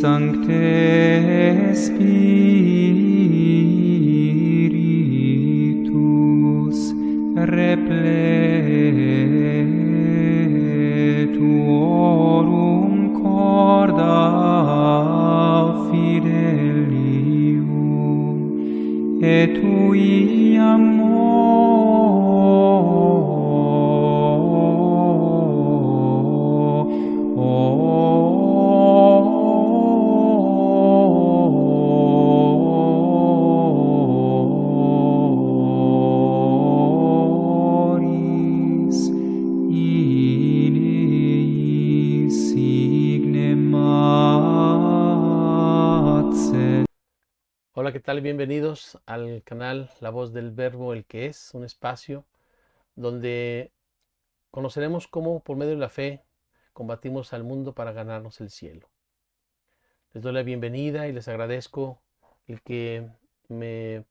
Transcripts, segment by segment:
Sancte Spiritus repletuorum corda fidelium et tui amoris in eis signe matce. Hola, ¿qué tal? Bienvenidos al canal La Voz del Verbo, el que es, un espacio donde conoceremos cómo por medio de la fe combatimos al mundo para ganarnos el cielo. Les doy la bienvenida y les agradezco el que me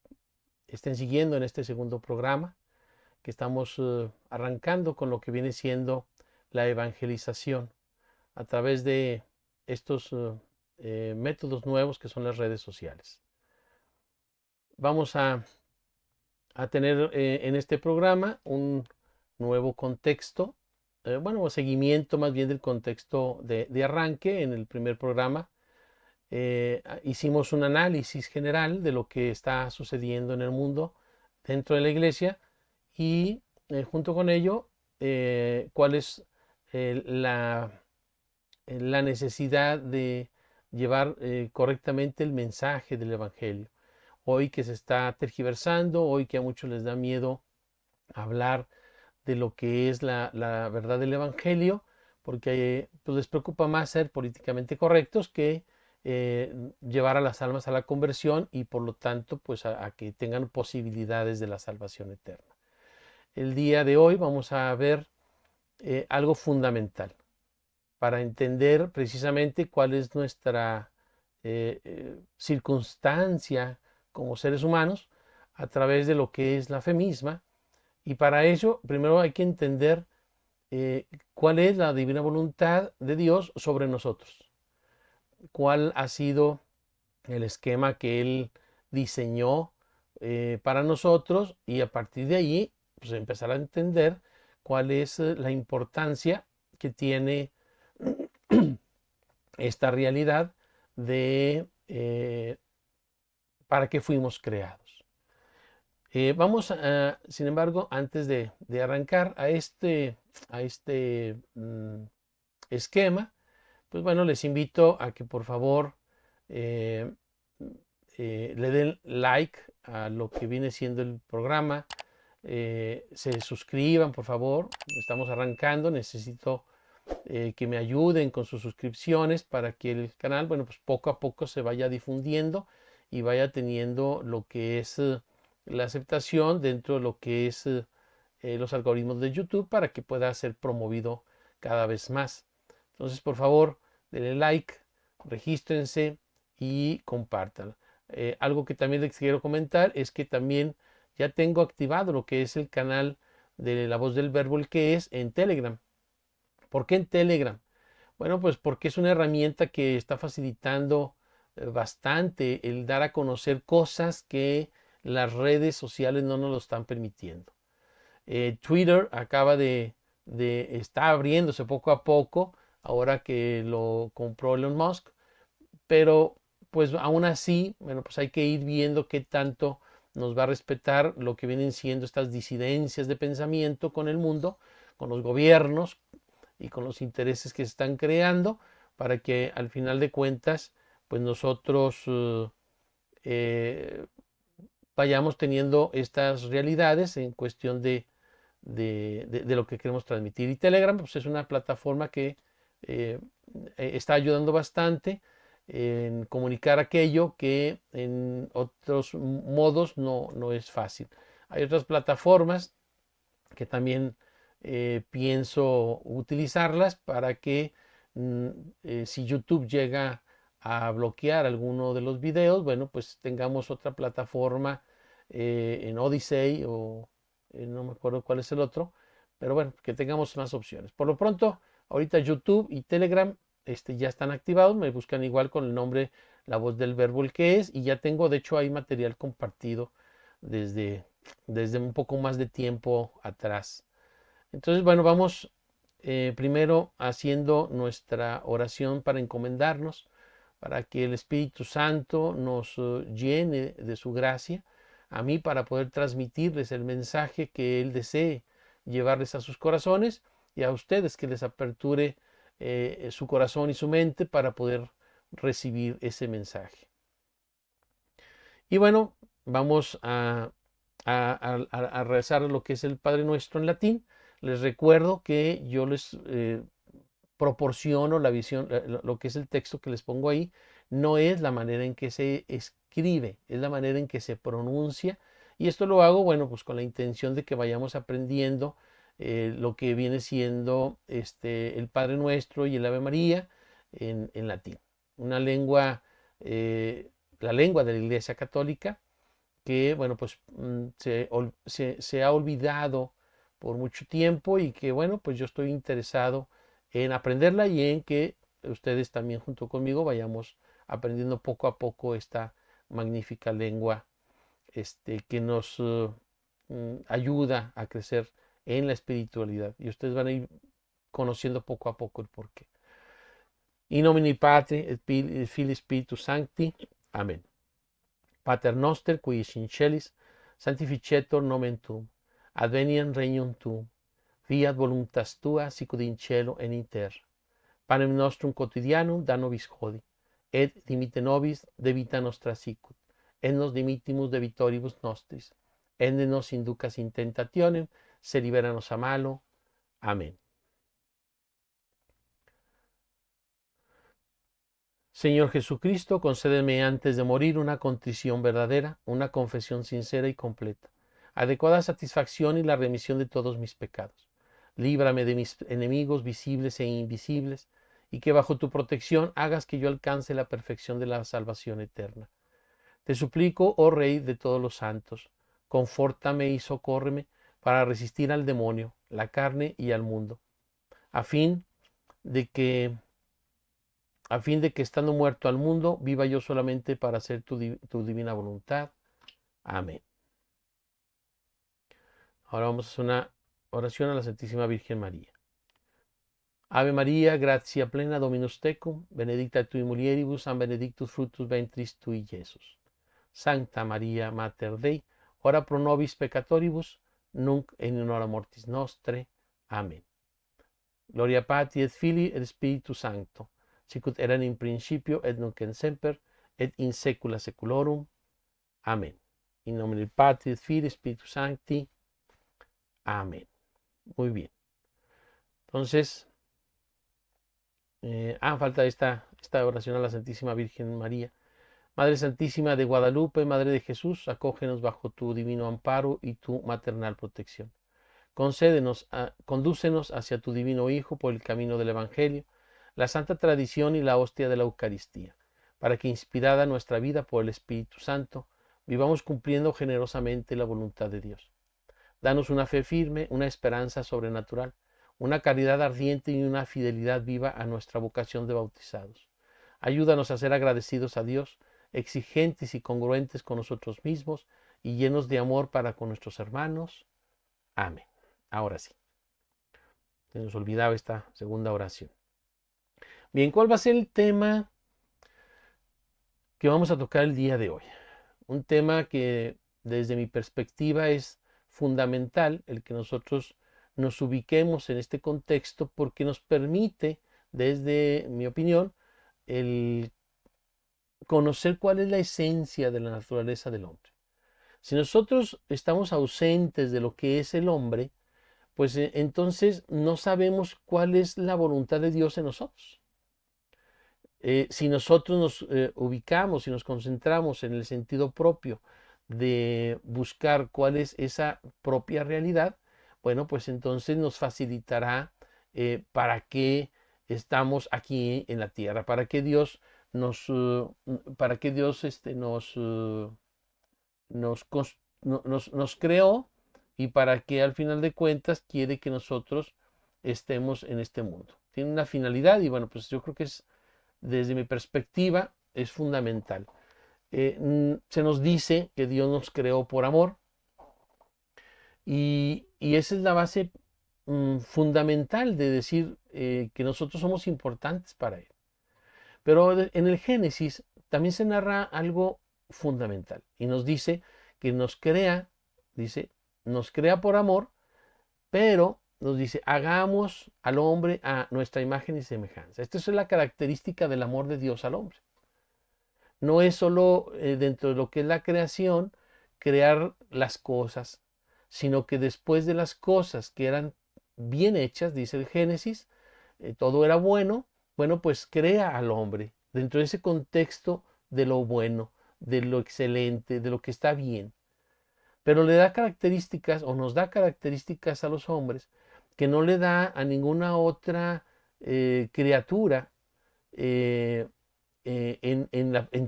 estén siguiendo en este segundo programa, que estamos arrancando con lo que viene siendo la evangelización a través de estos métodos nuevos que son las redes sociales. Vamos a tener en este programa un nuevo contexto, seguimiento más bien del contexto de arranque. En el primer programa hicimos un análisis general de lo que está sucediendo en el mundo dentro de la iglesia y junto con ello cuál es la necesidad de llevar correctamente el mensaje del Evangelio. Hoy que se está tergiversando, hoy que a muchos les da miedo hablar de lo que es la verdad del Evangelio, porque pues les preocupa más ser políticamente correctos que llevar a las almas a la conversión y por lo tanto pues a que tengan posibilidades de la salvación eterna. El día de hoy vamos a ver algo fundamental para entender precisamente cuál es nuestra circunstancia como seres humanos a través de lo que es la fe misma. Y para ello, primero hay que entender cuál es la divina voluntad de Dios sobre nosotros. Cuál ha sido el esquema que Él diseñó para nosotros y a partir de allí pues, empezar a entender cuál es la importancia que tiene esta realidad de para qué fuimos creados. Sin embargo, antes de arrancar a este esquema, pues bueno, les invito a que por favor le den like a lo que viene siendo el programa, se suscriban por favor, estamos arrancando, necesito que me ayuden con sus suscripciones para que el canal, bueno, pues poco a poco se vaya difundiendo y vaya teniendo lo que es la aceptación dentro de lo que es los algoritmos de YouTube para que pueda ser promovido cada vez más. Entonces, por favor, denle like, regístrense y compartan. Algo que también les quiero comentar es que también ya tengo activado lo que es el canal de La Voz del Verbo, el que es en Telegram. ¿Por qué en Telegram? Bueno, pues porque es una herramienta que está facilitando bastante el dar a conocer cosas que las redes sociales no nos lo están permitiendo. Twitter está abriéndose poco a poco, ahora que lo compró Elon Musk, pero pues aún así, bueno, pues hay que ir viendo qué tanto nos va a respetar lo que vienen siendo estas disidencias de pensamiento con el mundo, con los gobiernos y con los intereses que se están creando, para que al final de cuentas, pues nosotros vayamos teniendo estas realidades en cuestión de lo que queremos transmitir. Y Telegram pues, es una plataforma que está ayudando bastante en comunicar aquello que en otros modos no es fácil. Hay otras plataformas que también pienso utilizarlas para que si YouTube llega a bloquear alguno de los videos, bueno, pues tengamos otra plataforma en Odyssey o no me acuerdo cuál es el otro, pero bueno, que tengamos más opciones. Por lo pronto, ahorita YouTube y Telegram ya están activados, me buscan igual con el nombre La Voz del Verbo el que es, y ya tengo, de hecho, hay material compartido desde un poco más de tiempo atrás. Entonces, bueno, vamos primero haciendo nuestra oración para encomendarnos, para que el Espíritu Santo nos llene de su gracia, a mí para poder transmitirles el mensaje que Él desee llevarles a sus corazones, y a ustedes que les aperture su corazón y su mente para poder recibir ese mensaje. Y bueno, vamos a rezar lo que es el Padre Nuestro en latín. Les recuerdo que yo les proporciono la visión, lo que es el texto que les pongo ahí, no es la manera en que se escribe, es la manera en que se pronuncia. Y esto lo hago, bueno, pues con la intención de que vayamos aprendiendo lo que viene siendo el Padre Nuestro y el Ave María en latín. Una lengua, la lengua de la Iglesia Católica, que, bueno, pues se ha olvidado por mucho tiempo y que, bueno, pues yo estoy interesado en aprenderla y en que ustedes también junto conmigo vayamos aprendiendo poco a poco esta magnífica lengua que nos ayuda a crecer en la espiritualidad. Y ustedes van a ir conociendo poco a poco el porqué. In nomine Patri et Filii Spiritus Sancti. Amén. Pater noster, qui es in celis, sanctificetur nomen tuum. Adveniat regnum tuum. Fiat voluntas tua, sicut in cielo et in terra. Panem nostrum quotidianum da nobis hodie, et dimitte nobis debita nostra sicut, et nos dimittimus debitoribus nostris, et ne nos inducas in tentationem, se libera nos a malo. Amén. Señor Jesucristo, concédeme antes de morir una contrición verdadera, una confesión sincera y completa, adecuada satisfacción y la remisión de todos mis pecados. Líbrame de mis enemigos visibles e invisibles, y que bajo tu protección hagas que yo alcance la perfección de la salvación eterna. Te suplico, oh Rey de todos los santos, confórtame y socórreme para resistir al demonio, la carne y al mundo, a fin de que estando muerto al mundo, viva yo solamente para hacer tu divina voluntad. Amén. Ahora vamos a hacer una oración a la Santísima Virgen María. Ave María, gratia plena, Dominus tecum, benedicta tui mulieribus, and benedictus fructus ventris tui, Iesus. Sancta Maria, Mater Dei, ora pro nobis peccatoribus, nunc et in hora mortis nostre. Amén. Gloria Patri et Filii et Spiritus Sancto, sicut erat in principio et nunc et semper et in saecula saeculorum. Amén. In nomine Patri et Filii et Spiritus Sancti. Amén. Muy bien. Entonces, falta esta oración a la Santísima Virgen María. Madre Santísima de Guadalupe, Madre de Jesús, acógenos bajo tu divino amparo y tu maternal protección. Condúcenos hacia tu divino Hijo por el camino del Evangelio, la santa tradición y la hostia de la Eucaristía, para que, inspirada nuestra vida por el Espíritu Santo, vivamos cumpliendo generosamente la voluntad de Dios. Danos una fe firme, una esperanza sobrenatural, una caridad ardiente y una fidelidad viva a nuestra vocación de bautizados. Ayúdanos a ser agradecidos a Dios, exigentes y congruentes con nosotros mismos y llenos de amor para con nuestros hermanos. Amén. Ahora sí. Se nos olvidaba esta segunda oración. Bien, ¿cuál va a ser el tema que vamos a tocar el día de hoy? Un tema que desde mi perspectiva es fundamental, el que nosotros nos ubiquemos en este contexto, porque nos permite, desde mi opinión, el conocer cuál es la esencia de la naturaleza del hombre. Si nosotros estamos ausentes de lo que es el hombre, pues entonces no sabemos cuál es la voluntad de Dios en nosotros. Si nosotros nos ubicamos y nos concentramos en el sentido propio de buscar cuál es esa propia realidad, bueno, pues entonces nos facilitará para qué estamos aquí en la tierra, para qué Dios nos creó y para qué al final de cuentas quiere que nosotros estemos en este mundo. Tiene una finalidad y bueno, pues yo creo que es, desde mi perspectiva, es fundamental. Se nos dice que Dios nos creó por amor y esa es la base fundamental de decir que nosotros somos importantes para Él. Pero en el Génesis también se narra algo fundamental y nos dice que nos crea por amor, pero nos dice, hagamos al hombre a nuestra imagen y semejanza. Esta es la característica del amor de Dios al hombre. No es solo dentro de lo que es la creación, crear las cosas, sino que después de las cosas que eran bien hechas, dice el Génesis, todo era bueno, bueno, pues crea al hombre dentro de ese contexto de lo bueno, de lo excelente, de lo que está bien. Pero le da características o nos da características a los hombres que no le da a ninguna otra criatura en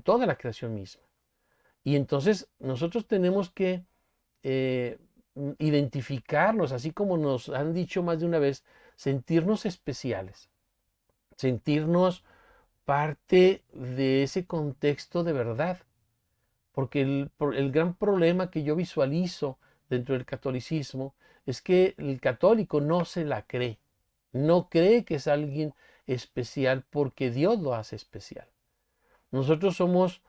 toda la creación misma. Y entonces nosotros tenemos que identificarnos, así como nos han dicho más de una vez, sentirnos especiales, sentirnos parte de ese contexto de verdad. Porque el gran problema que yo visualizo dentro del catolicismo es que el católico no se la cree, no cree que es alguien especial porque Dios lo hace especial. Nosotros somos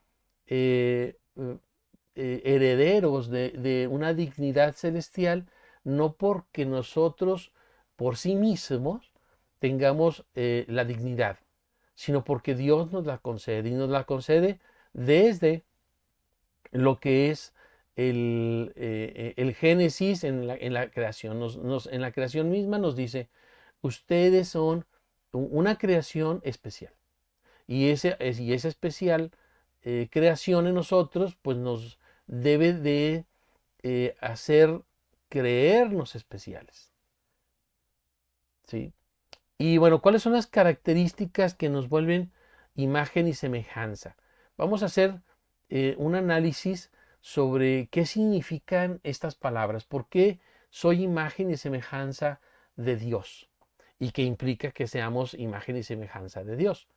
herederos de una dignidad celestial, no porque nosotros por sí mismos tengamos la dignidad, sino porque Dios nos la concede y nos la concede desde lo que es el Génesis en la creación. En la creación misma nos dice, ustedes son una creación especial. Y esa especial creación en nosotros, pues nos debe de hacer creernos especiales. ¿Sí? Y bueno, ¿cuáles son las características que nos vuelven imagen y semejanza? Vamos a hacer un análisis sobre qué significan estas palabras, por qué soy imagen y semejanza de Dios y qué implica que seamos imagen y semejanza de Dios.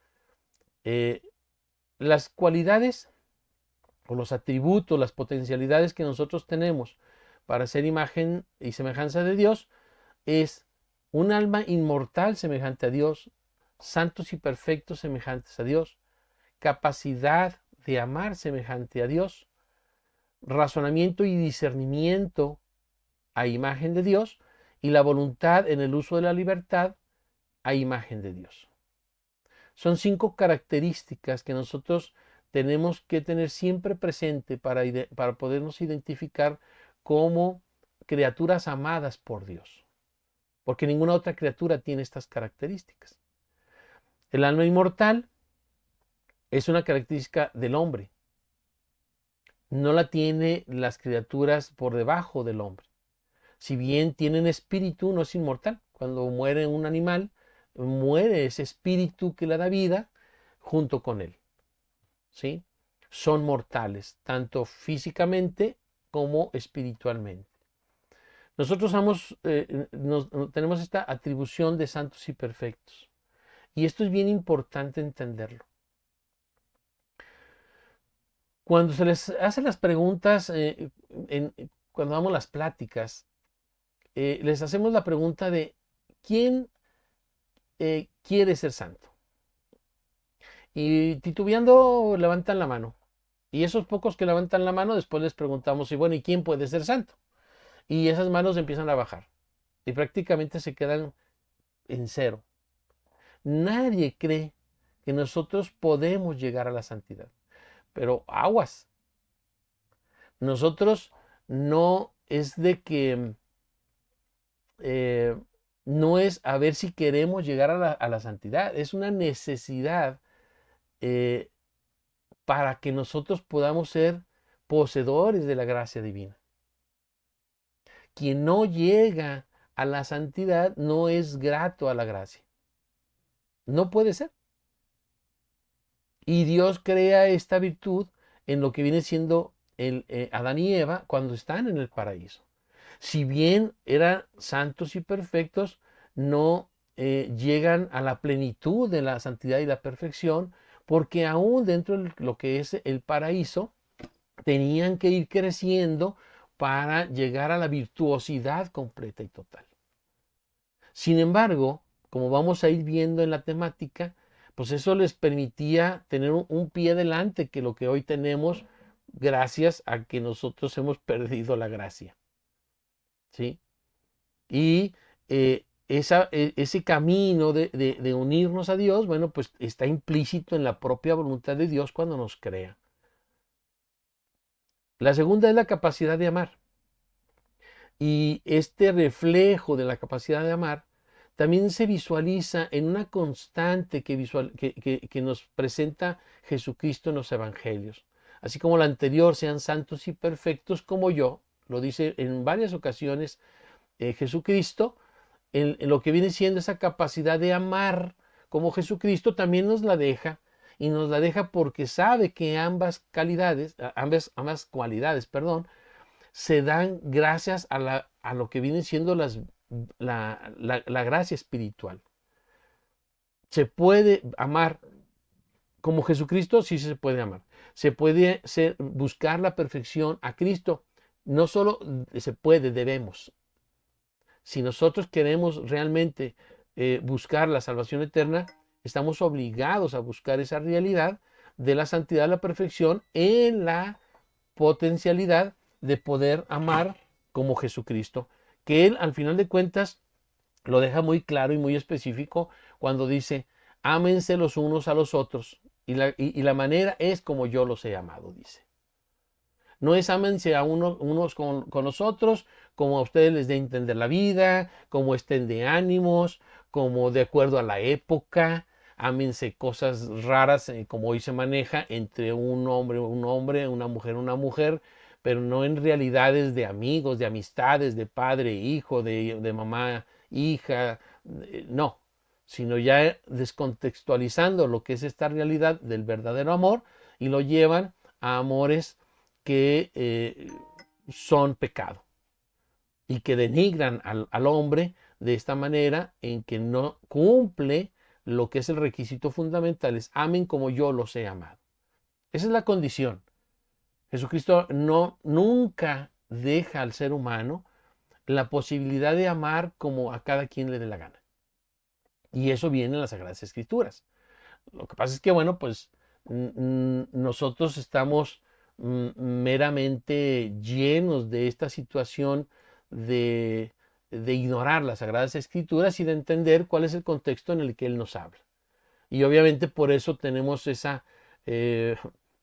Las cualidades o los atributos, las potencialidades que nosotros tenemos para ser imagen y semejanza de Dios es un alma inmortal semejante a Dios, santos y perfectos semejantes a Dios, capacidad de amar semejante a Dios, razonamiento y discernimiento a imagen de Dios y la voluntad en el uso de la libertad a imagen de Dios. Son 5 características que nosotros tenemos que tener siempre presente para podernos identificar como criaturas amadas por Dios, porque ninguna otra criatura tiene estas características. El alma inmortal es una característica del hombre, no la tienen las criaturas por debajo del hombre. Si bien tienen espíritu, no es inmortal. Cuando muere un animal, muere ese espíritu que le da vida junto con él. ¿Sí? Son mortales, tanto físicamente como espiritualmente. Nosotros tenemos esta atribución de santos y perfectos. Y esto es bien importante entenderlo. Cuando se les hacen las preguntas, cuando damos las pláticas, les hacemos la pregunta de ¿quién quiere ser santo? Y titubeando levantan la mano. Y esos pocos que levantan la mano, después les preguntamos, y bueno, ¿y quién puede ser santo? Y esas manos empiezan a bajar. Y prácticamente se quedan en cero. Nadie cree que nosotros podemos llegar a la santidad. Pero aguas. Nosotros no es de que no es a ver si queremos llegar a la santidad, es una necesidad para que nosotros podamos ser poseedores de la gracia divina. Quien no llega a la santidad no es grato a la gracia. No puede ser. Y Dios crea esta virtud en lo que viene siendo Adán y Eva cuando están en el paraíso. Si bien eran santos y perfectos, no llegan a la plenitud de la santidad y la perfección, porque aún dentro de lo que es el paraíso, tenían que ir creciendo para llegar a la virtuosidad completa y total. Sin embargo, como vamos a ir viendo en la temática, pues eso les permitía tener un pie delante que lo que hoy tenemos gracias a que nosotros hemos perdido la gracia. ¿Sí? Y ese camino de unirnos a Dios, bueno, pues está implícito en la propia voluntad de Dios cuando nos crea. La segunda es la capacidad de amar. Y este reflejo de la capacidad de amar también se visualiza en una constante que nos presenta Jesucristo en los evangelios. Así como la anterior, sean santos y perfectos como yo, lo dice en varias ocasiones Jesucristo, en lo que viene siendo esa capacidad de amar como Jesucristo también nos la deja, y nos la deja porque sabe que ambas cualidades, perdón, se dan gracias a lo que viene siendo la gracia espiritual. ¿Se puede amar como Jesucristo? Sí se puede amar. Se puede buscar la perfección a Cristo. No solo se puede, debemos. Si nosotros queremos realmente buscar la salvación eterna, estamos obligados a buscar esa realidad de la santidad, la perfección, en la potencialidad de poder amar como Jesucristo, que Él al final de cuentas lo deja muy claro y muy específico cuando dice, ámense los unos a los otros, y la manera es como yo los he amado, dice. No es ámense a unos con los otros como a ustedes les dé a entender la vida, como estén de ánimos, como de acuerdo a la época. Ámense cosas raras como hoy se maneja entre un hombre, una mujer, pero no en realidades de amigos, de amistades, de padre, hijo, de mamá, hija, no, sino ya descontextualizando lo que es esta realidad del verdadero amor y lo llevan a amores que son pecado y que denigran al hombre de esta manera en que no cumple lo que es el requisito fundamental, es amen como yo los he amado. Esa es la condición. Jesucristo nunca deja al ser humano la posibilidad de amar como a cada quien le dé la gana. Y eso viene en las Sagradas Escrituras. Lo que pasa es que, bueno, pues nosotros estamos meramente llenos de esta situación de ignorar las Sagradas Escrituras y de entender cuál es el contexto en el que Él nos habla. Y obviamente por eso tenemos ese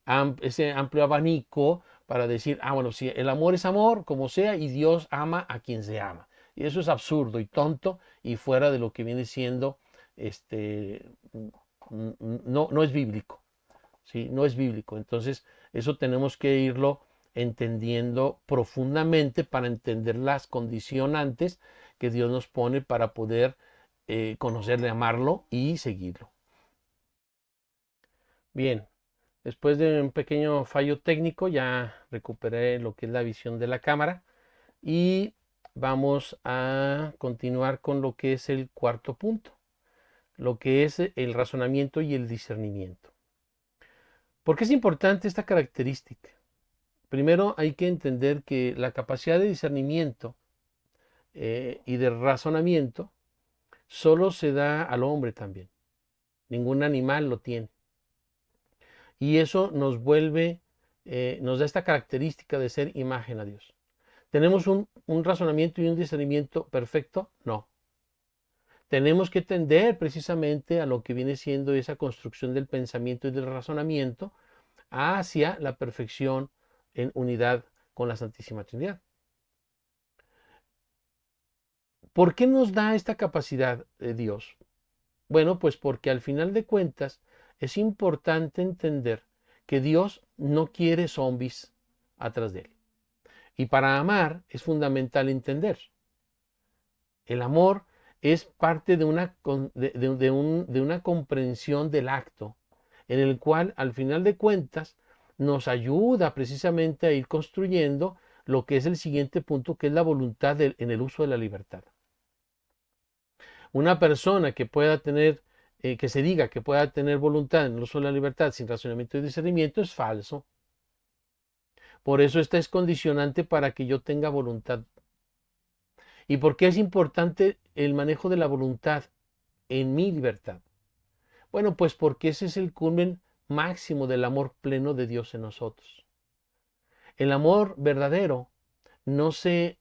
amplio abanico para decir, bueno, si el amor es amor, como sea, y Dios ama a quien se ama. Y eso es absurdo y tonto y fuera de lo que viene siendo, no es bíblico. ¿Sí? No es bíblico. Entonces, eso tenemos que irlo entendiendo profundamente para entender las condicionantes que Dios nos pone para poder conocerle, amarlo y seguirlo. Bien, después de un pequeño fallo técnico ya recuperé lo que es la visión de la cámara y vamos a continuar con lo que es el cuarto punto, lo que es el razonamiento y el discernimiento. ¿Por qué es importante esta característica? Primero hay que entender que la capacidad de discernimiento y de razonamiento solo se da al hombre también. Ningún animal lo tiene. Y eso nos da esta característica de ser imagen a Dios. ¿Tenemos un razonamiento y un discernimiento perfecto? No. Tenemos que tender precisamente a lo que viene siendo esa construcción del pensamiento y del razonamiento hacia la perfección en unidad con la Santísima Trinidad. ¿Por qué nos da esta capacidad de Dios? Bueno, pues porque al final de cuentas es importante entender que Dios no quiere zombies atrás de él. Y para amar es fundamental entender. El amor es parte de una comprensión del acto, en el cual al final de cuentas nos ayuda precisamente a ir construyendo lo que es el siguiente punto, que es la voluntad en el uso de la libertad. Una persona que pueda tener, que se diga que pueda tener voluntad en el uso de la libertad sin razonamiento y discernimiento es falso. Por eso esta es condicionante para que yo tenga voluntad. ¿Y por qué es importante el manejo de la voluntad en mi libertad? Bueno, pues porque ese es el culmen máximo del amor pleno de Dios en nosotros. El amor verdadero no se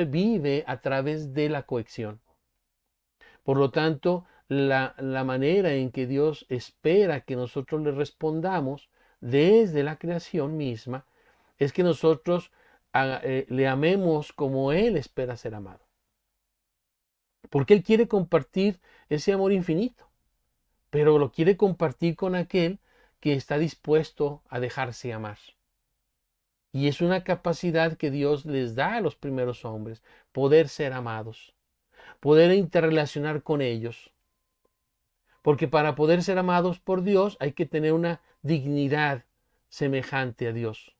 vive a través de la coacción. Por lo tanto, la manera en que Dios espera que nosotros le respondamos desde la creación misma es que nosotros le amemos como Él espera ser amado. Porque Él quiere compartir ese amor infinito, pero lo quiere compartir con aquel que está dispuesto a dejarse amar. Y es una capacidad que Dios les da a los primeros hombres, poder ser amados, poder interrelacionar con ellos. Porque para poder ser amados por Dios hay que tener una dignidad semejante a Dios,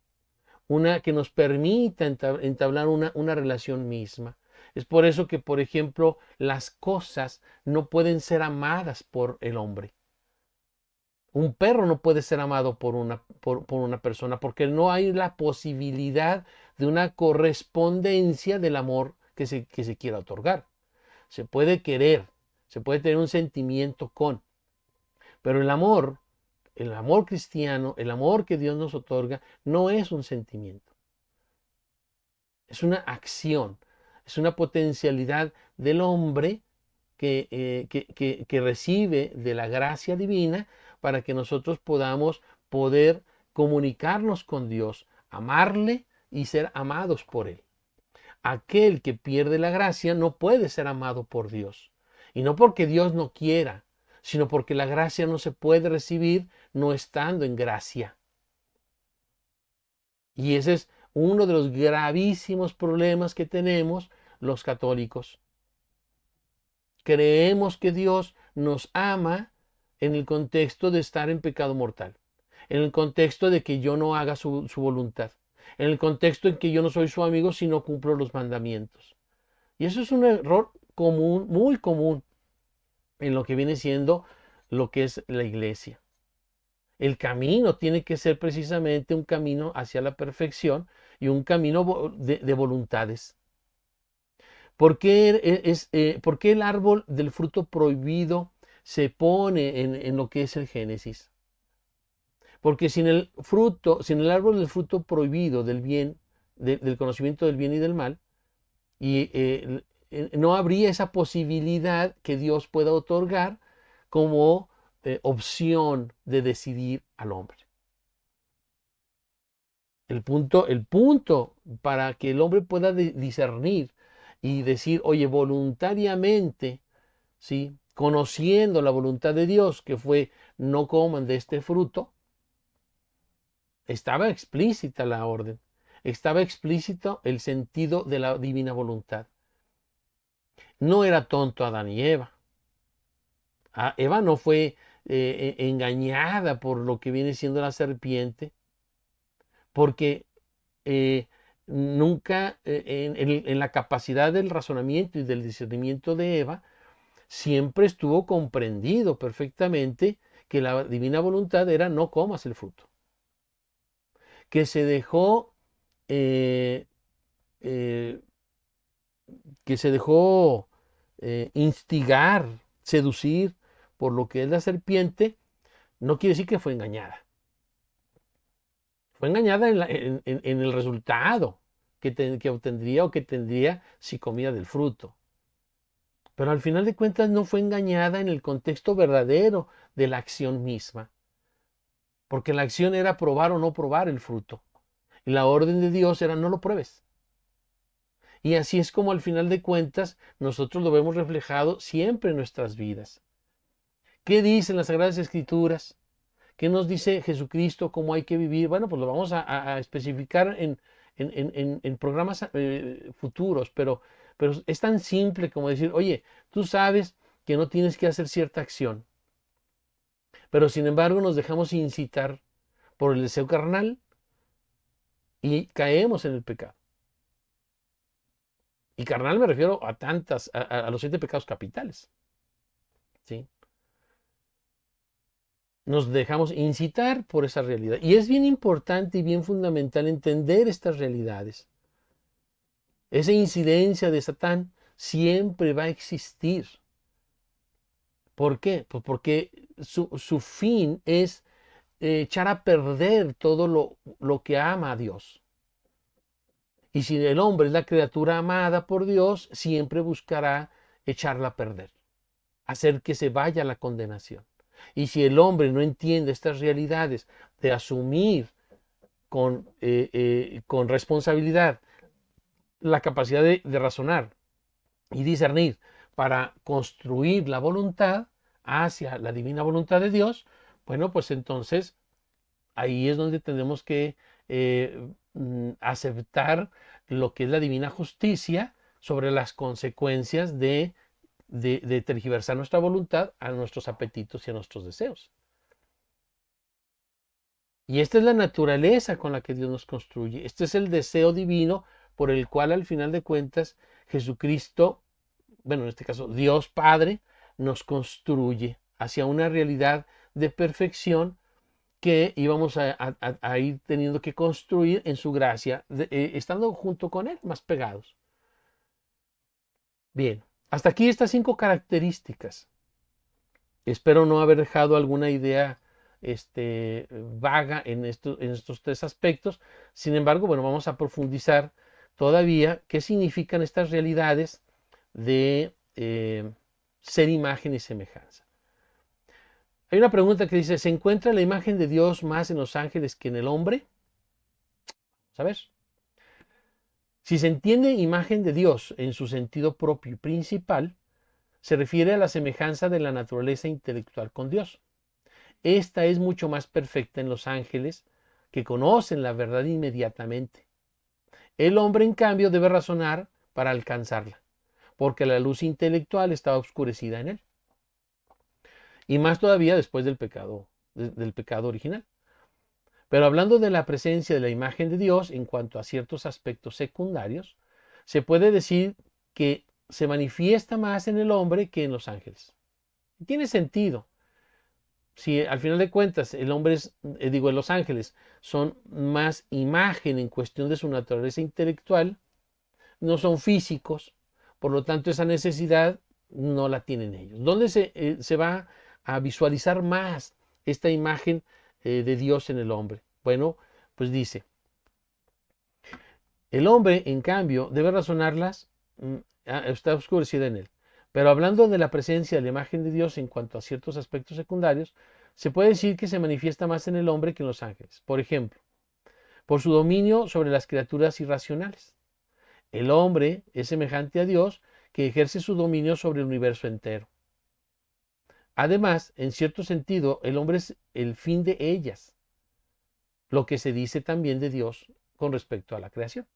una que nos permita entablar una relación misma. Es por eso que, por ejemplo, las cosas no pueden ser amadas por el hombre. Un perro no puede ser amado por una persona porque no hay la posibilidad de una correspondencia del amor que se quiera otorgar. Se puede querer, se puede tener un sentimiento con, pero el amor cristiano, el amor que Dios nos otorga, no es un sentimiento. Es una acción, es una potencialidad del hombre que recibe de la gracia divina para que nosotros podamos poder comunicarnos con Dios, amarle y ser amados por Él. Aquel que pierde la gracia no puede ser amado por Dios. Y no porque Dios no quiera, sino porque la gracia no se puede recibir no estando en gracia. Y ese es uno de los gravísimos problemas que tenemos los católicos. Creemos que Dios nos ama en el contexto de estar en pecado mortal, en el contexto de que yo no haga su voluntad, en el contexto en que yo no soy su amigo si no cumplo los mandamientos. Y eso es un error común, muy común, en lo que viene siendo lo que es la iglesia. El camino tiene que ser precisamente un camino hacia la perfección y un camino de voluntades. ¿Por qué el árbol del fruto prohibido se pone en lo que es el Génesis? Porque sin el árbol del fruto prohibido del bien, del conocimiento del bien y del mal, no habría esa posibilidad que Dios pueda otorgar como opción de decidir al hombre. El punto para que el hombre pueda discernir y decir, oye, voluntariamente, ¿sí?, conociendo la voluntad de Dios, que fue no coman de este fruto, estaba explícita la orden, estaba explícito el sentido de la divina voluntad. No era tonto Adán y Eva. Eva no fue engañada por lo que viene siendo la serpiente, porque nunca en la capacidad del razonamiento y del discernimiento de Eva, siempre estuvo comprendido perfectamente que la divina voluntad era no comas el fruto. Que se dejó, eh, eh, instigar, seducir por lo que es la serpiente, no quiere decir que fue engañada. Fue engañada en el resultado que obtendría o que tendría si comía del fruto. Pero al final de cuentas no fue engañada en el contexto verdadero de la acción misma. Porque la acción era probar o no probar el fruto. Y la orden de Dios era no lo pruebes. Y así es como al final de cuentas nosotros lo vemos reflejado siempre en nuestras vidas. ¿Qué dicen las Sagradas Escrituras? ¿Qué nos dice Jesucristo cómo hay que vivir? Bueno, pues lo vamos a especificar en programas futuros, pero es tan simple como decir, oye, tú sabes que no tienes que hacer cierta acción, pero sin embargo nos dejamos incitar por el deseo carnal y caemos en el pecado. Y carnal me refiero a a los 7 pecados capitales. ¿Sí? Nos dejamos incitar por esa realidad. Y es bien importante y bien fundamental entender estas realidades. Esa incidencia de Satán siempre va a existir. ¿Por qué? Pues porque su fin es echar a perder todo lo que ama a Dios. Y si el hombre es la criatura amada por Dios, siempre buscará echarla a perder, hacer que se vaya a la condenación. Y si el hombre no entiende estas realidades de asumir con responsabilidad la capacidad de razonar y discernir para construir la voluntad hacia la divina voluntad de Dios, bueno, pues entonces ahí es donde tenemos que aceptar lo que es la divina justicia sobre las consecuencias de tergiversar nuestra voluntad a nuestros apetitos y a nuestros deseos. Y esta es la naturaleza con la que Dios nos construye. Este es el deseo divino por el cual al final de cuentas Jesucristo, bueno, en este caso Dios Padre, nos construye hacia una realidad de perfección que íbamos a ir teniendo que construir en su gracia, estando junto con Él, más pegados. Bien, hasta aquí estas 5 características. Espero no haber dejado alguna idea vaga en estos 3 aspectos. Sin embargo, bueno, vamos a profundizar todavía qué significan estas realidades de ser imagen y semejanza. Hay una pregunta que dice, ¿se encuentra la imagen de Dios más en los ángeles que en el hombre? ¿Sabes? Si se entiende imagen de Dios en su sentido propio y principal, se refiere a la semejanza de la naturaleza intelectual con Dios. Esta es mucho más perfecta en los ángeles, que conocen la verdad inmediatamente. El hombre, en cambio, debe razonar para alcanzarla, porque la luz intelectual está oscurecida en él. Y más todavía después del pecado original. Pero hablando de la presencia de la imagen de Dios en cuanto a ciertos aspectos secundarios, se puede decir que se manifiesta más en el hombre que en los ángeles. Tiene sentido. Si al final de cuentas el hombre es, los ángeles son más imagen en cuestión de su naturaleza intelectual, no son físicos, por lo tanto esa necesidad no la tienen ellos. ¿Dónde se va a visualizar más esta imagen de Dios en el hombre? Bueno, pues dice, el hombre, en cambio, debe razonarlas, está oscurecida en él. Pero hablando de la presencia de la imagen de Dios en cuanto a ciertos aspectos secundarios, se puede decir que se manifiesta más en el hombre que en los ángeles. Por ejemplo, por su dominio sobre las criaturas irracionales. El hombre es semejante a Dios, que ejerce su dominio sobre el universo entero. Además, en cierto sentido, el hombre es el fin de ellas, lo que se dice también de Dios con respecto a la creación.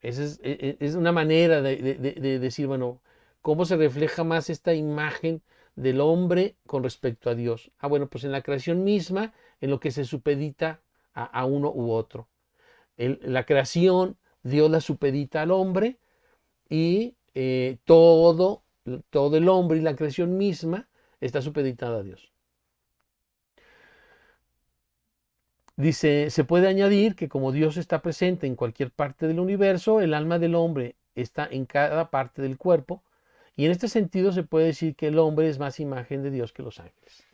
Esa es una manera de decir, bueno, ¿cómo se refleja más esta imagen del hombre con respecto a Dios? Bueno, pues en la creación misma, en lo que se supedita a uno u otro. La creación, Dios la supedita al hombre y todo el hombre y la creación misma está supeditada a Dios. Dice, se puede añadir que como Dios está presente en cualquier parte del universo, el alma del hombre está en cada parte del cuerpo, y en este sentido se puede decir que el hombre es más imagen de Dios que los ángeles.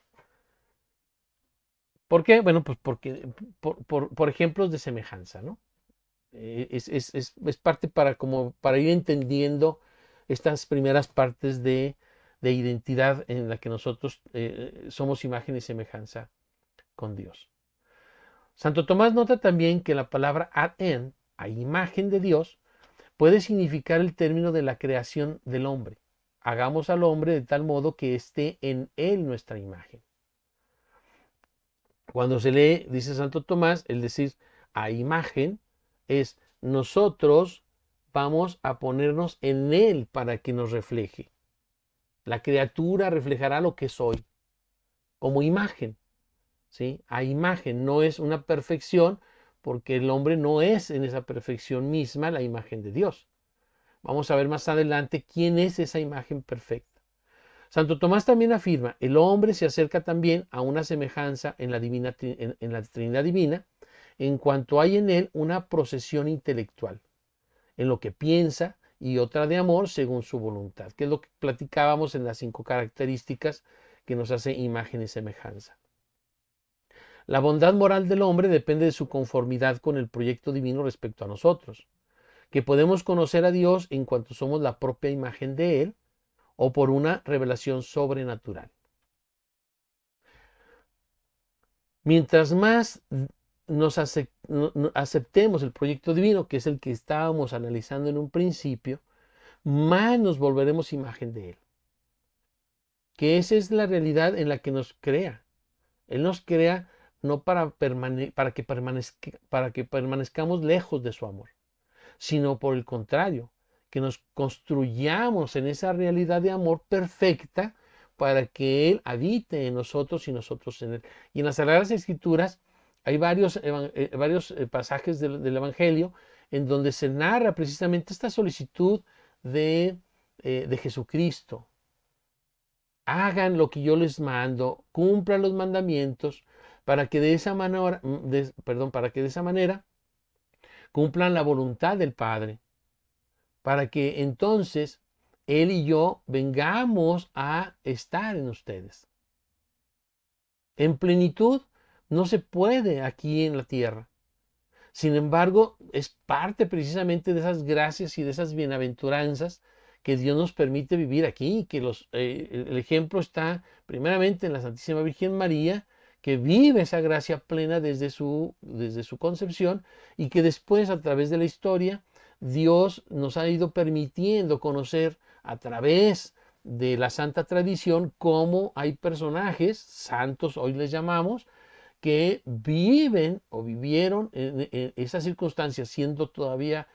¿Por qué? Bueno, pues porque por ejemplos de semejanza, ¿no? Es parte para ir entendiendo estas primeras partes de identidad en la que nosotros somos imagen y semejanza con Dios. Santo Tomás nota también que la palabra ad en, a imagen de Dios, puede significar el término de la creación del hombre. Hagamos al hombre de tal modo que esté en él nuestra imagen. Cuando se lee, dice Santo Tomás, el decir a imagen es nosotros vamos a ponernos en él para que nos refleje. La criatura reflejará lo que soy como imagen. ¿Sí? A imagen no es una perfección porque el hombre no es en esa perfección misma la imagen de Dios. Vamos a ver más adelante quién es esa imagen perfecta. Santo Tomás también afirma, el hombre se acerca también a una semejanza en la Trinidad Divina, en cuanto hay en él una procesión intelectual, en lo que piensa y otra de amor según su voluntad, que es lo que platicábamos en las 5 características que nos hace imagen y semejanza. La bondad moral del hombre depende de su conformidad con el proyecto divino respecto a nosotros, que podemos conocer a Dios en cuanto somos la propia imagen de Él o por una revelación sobrenatural. Mientras más nos aceptemos el proyecto divino, que es el que estábamos analizando en un principio, más nos volveremos imagen de Él. Que esa es la realidad en la que nos crea. Él nos crea no para que permanezcamos lejos de su amor, sino por el contrario, que nos construyamos en esa realidad de amor perfecta para que Él habite en nosotros y nosotros en Él. Y en las Sagradas Escrituras hay varios pasajes del Evangelio en donde se narra precisamente esta solicitud de Jesucristo. Hagan lo que yo les mando, cumplan los mandamientos, para que de esa manera, para que de esa manera cumplan la voluntad del Padre, para que entonces Él y yo vengamos a estar en ustedes. En plenitud no se puede aquí en la tierra. Sin embargo, es parte precisamente de esas gracias y de esas bienaventuranzas que Dios nos permite vivir aquí, que el ejemplo está primeramente en la Santísima Virgen María, que vive esa gracia plena desde su concepción y que después a través de la historia Dios nos ha ido permitiendo conocer a través de la santa tradición cómo hay personajes, santos hoy les llamamos, que viven o vivieron en esas circunstancias siendo todavía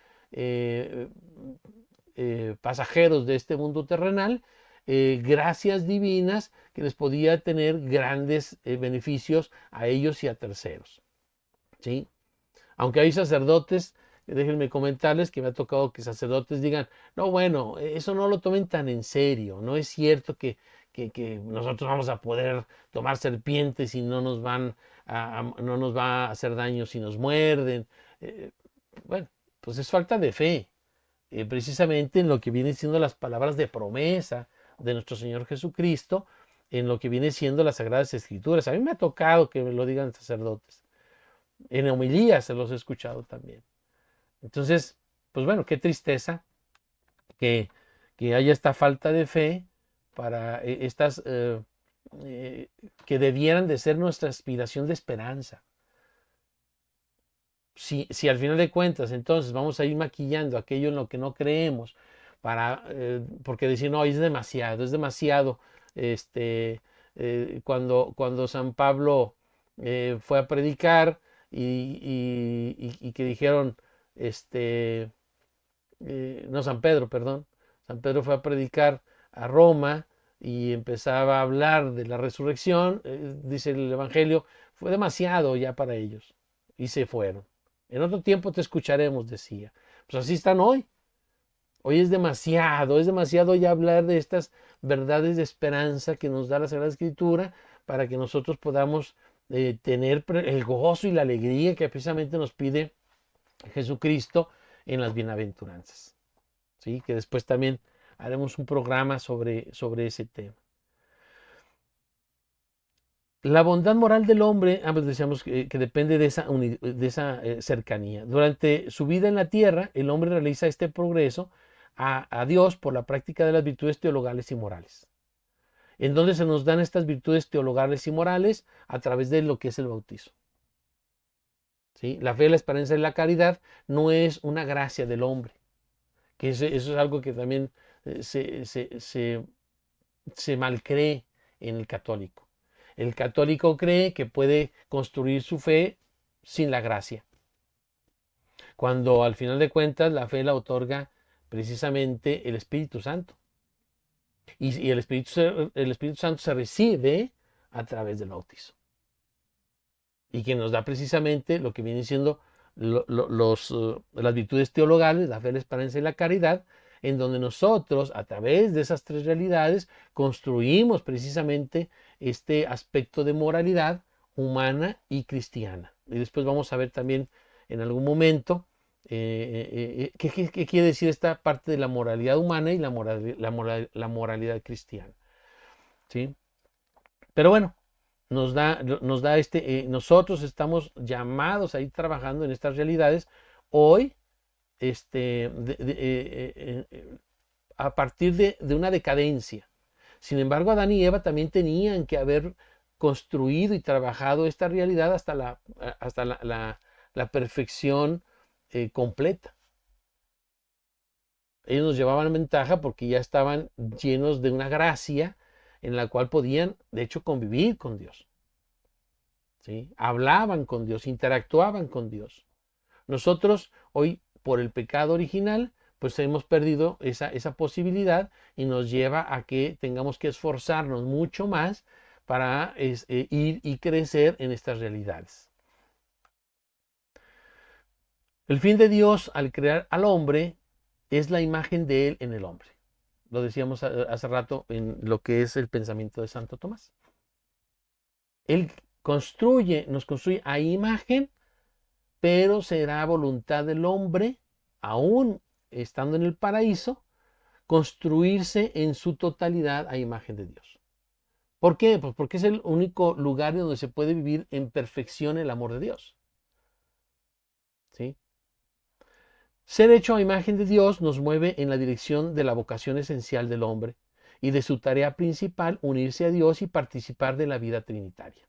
pasajeros de este mundo terrenal, gracias divinas que les podía tener grandes beneficios a ellos y a terceros. ¿Sí? Aunque hay sacerdotes, déjenme comentarles que me ha tocado que sacerdotes digan, no, bueno, eso no lo tomen tan en serio, no es cierto que nosotros vamos a poder tomar serpientes y no nos va a hacer daño si nos muerden. Bueno, pues es falta de fe, precisamente en lo que vienen siendo las palabras de promesa de nuestro Señor Jesucristo, en lo que viene siendo las Sagradas Escrituras. A mí me ha tocado que me lo digan sacerdotes. En homilías se los he escuchado también. Entonces, pues bueno, qué tristeza que haya esta falta de fe para estas que debieran de ser nuestra aspiración de esperanza. Si al final de cuentas entonces vamos a ir maquillando aquello en lo que no creemos, porque decir, no, es demasiado, cuando San Pablo fue a predicar y que dijeron, no, San Pedro, perdón, San Pedro fue a predicar a Roma y empezaba a hablar de la resurrección, dice el Evangelio, fue demasiado ya para ellos y se fueron. En otro tiempo te escucharemos, decía. Pues así están hoy. Hoy es demasiado ya hablar de estas verdades de esperanza que nos da la Sagrada Escritura para que nosotros podamos tener el gozo y la alegría que precisamente nos pide Jesucristo en las bienaventuranzas. ¿Sí? Que después también haremos un programa sobre ese tema. La bondad moral del hombre, pues decíamos que depende de esa cercanía. Durante su vida en la tierra, el hombre realiza este progreso a Dios por la práctica de las virtudes teologales y morales. ¿En dónde se nos dan estas virtudes teologales y morales? A través de lo que es el bautizo. ¿Sí? La fe, la esperanza y la caridad no es una gracia del hombre, que eso es algo que también se malcree en el católico. El católico cree que puede construir su fe sin la gracia, cuando al final de cuentas la fe la otorga precisamente el Espíritu Santo. Y el Espíritu Santo se recibe a través del bautizo. Y que nos da precisamente lo que viene siendo las virtudes teologales, la fe, la esperanza y la caridad, en donde nosotros, a través de esas tres realidades, construimos precisamente este aspecto de moralidad humana y cristiana. Y después vamos a ver también en algún momento qué quiere decir esta parte de la moralidad humana y la moralidad cristiana. ¿Sí? Pero bueno, nosotros estamos llamados a ir trabajando en estas realidades hoy, a partir de una decadencia. Sin embargo, Adán y Eva también tenían que haber construido y trabajado esta realidad hasta la perfección completa. Ellos nos llevaban ventaja porque ya estaban llenos de una gracia en la cual podían, de hecho, convivir con Dios. ¿Sí? Hablaban con Dios, interactuaban con Dios. Nosotros hoy, por el pecado original, pues hemos perdido esa posibilidad y nos lleva a que tengamos que esforzarnos mucho más para ir y crecer en estas realidades. El fin de Dios al crear al hombre es la imagen de Él en el hombre. Lo decíamos hace rato en lo que es el pensamiento de Santo Tomás. Él nos construye a imagen, pero será voluntad del hombre, aún estando en el paraíso, construirse en su totalidad a imagen de Dios. ¿Por qué? Pues porque es el único lugar donde se puede vivir en perfección el amor de Dios. ¿Sí? Ser hecho a imagen de Dios nos mueve en la dirección de la vocación esencial del hombre y de su tarea principal, unirse a Dios y participar de la vida trinitaria.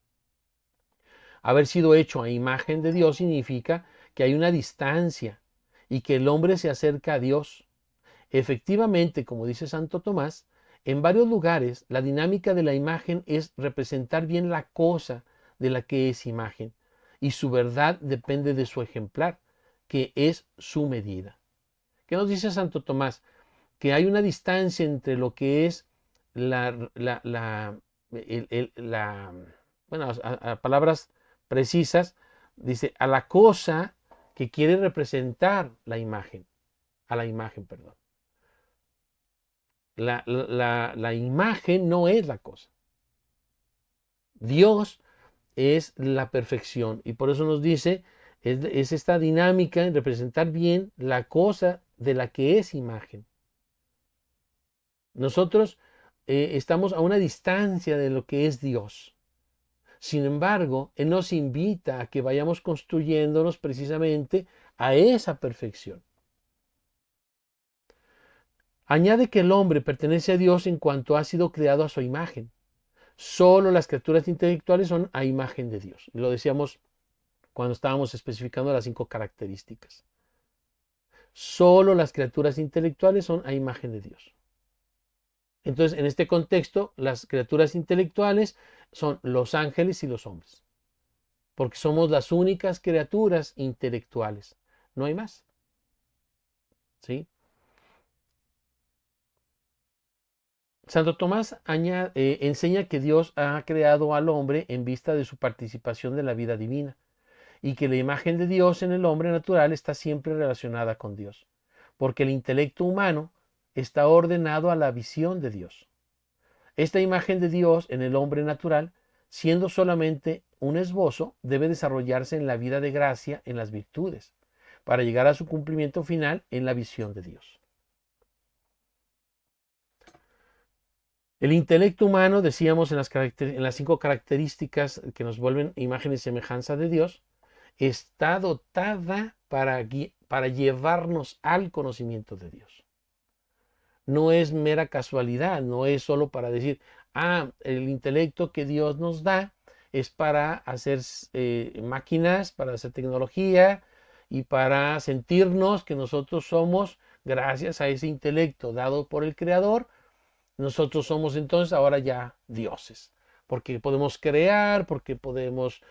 Haber sido hecho a imagen de Dios significa que hay una distancia y que el hombre se acerca a Dios. Efectivamente, como dice Santo Tomás, en varios lugares la dinámica de la imagen es representar bien la cosa de la que es imagen, y su verdad depende de su ejemplar, que es su medida. ¿Qué nos dice Santo Tomás? Que hay una distancia entre lo que es bueno, a palabras precisas, dice, a la cosa que quiere representar la imagen, a la imagen, perdón. La imagen no es la cosa. Dios es la perfección y por eso nos dice, es esta dinámica en representar bien la cosa de la que es imagen. Nosotros estamos a una distancia de lo que es Dios. Sin embargo, Él nos invita a que vayamos construyéndonos precisamente a esa perfección. Añade que el hombre pertenece a Dios en cuanto ha sido creado a su imagen. Solo las criaturas intelectuales son a imagen de Dios. Lo decíamos cuando estábamos especificando las 5 características. Solo las criaturas intelectuales son a imagen de Dios. Entonces, en este contexto, las criaturas intelectuales son los ángeles y los hombres, porque somos las únicas criaturas intelectuales, no hay más. ¿Sí? Santo Tomás enseña que Dios ha creado al hombre en vista de su participación de la vida divina y que la imagen de Dios en el hombre natural está siempre relacionada con Dios, porque el intelecto humano está ordenado a la visión de Dios. Esta imagen de Dios en el hombre natural, siendo solamente un esbozo, debe desarrollarse en la vida de gracia, en las virtudes, para llegar a su cumplimiento final en la visión de Dios. El intelecto humano, decíamos en las 5 características que nos vuelven imagen y semejanza de Dios, está dotada para llevarnos al conocimiento de Dios. No es mera casualidad, no es solo para decir, el intelecto que Dios nos da es para hacer máquinas, para hacer tecnología y para sentirnos que nosotros somos, gracias a ese intelecto dado por el Creador, nosotros somos entonces ahora ya dioses, porque podemos crear, porque podemos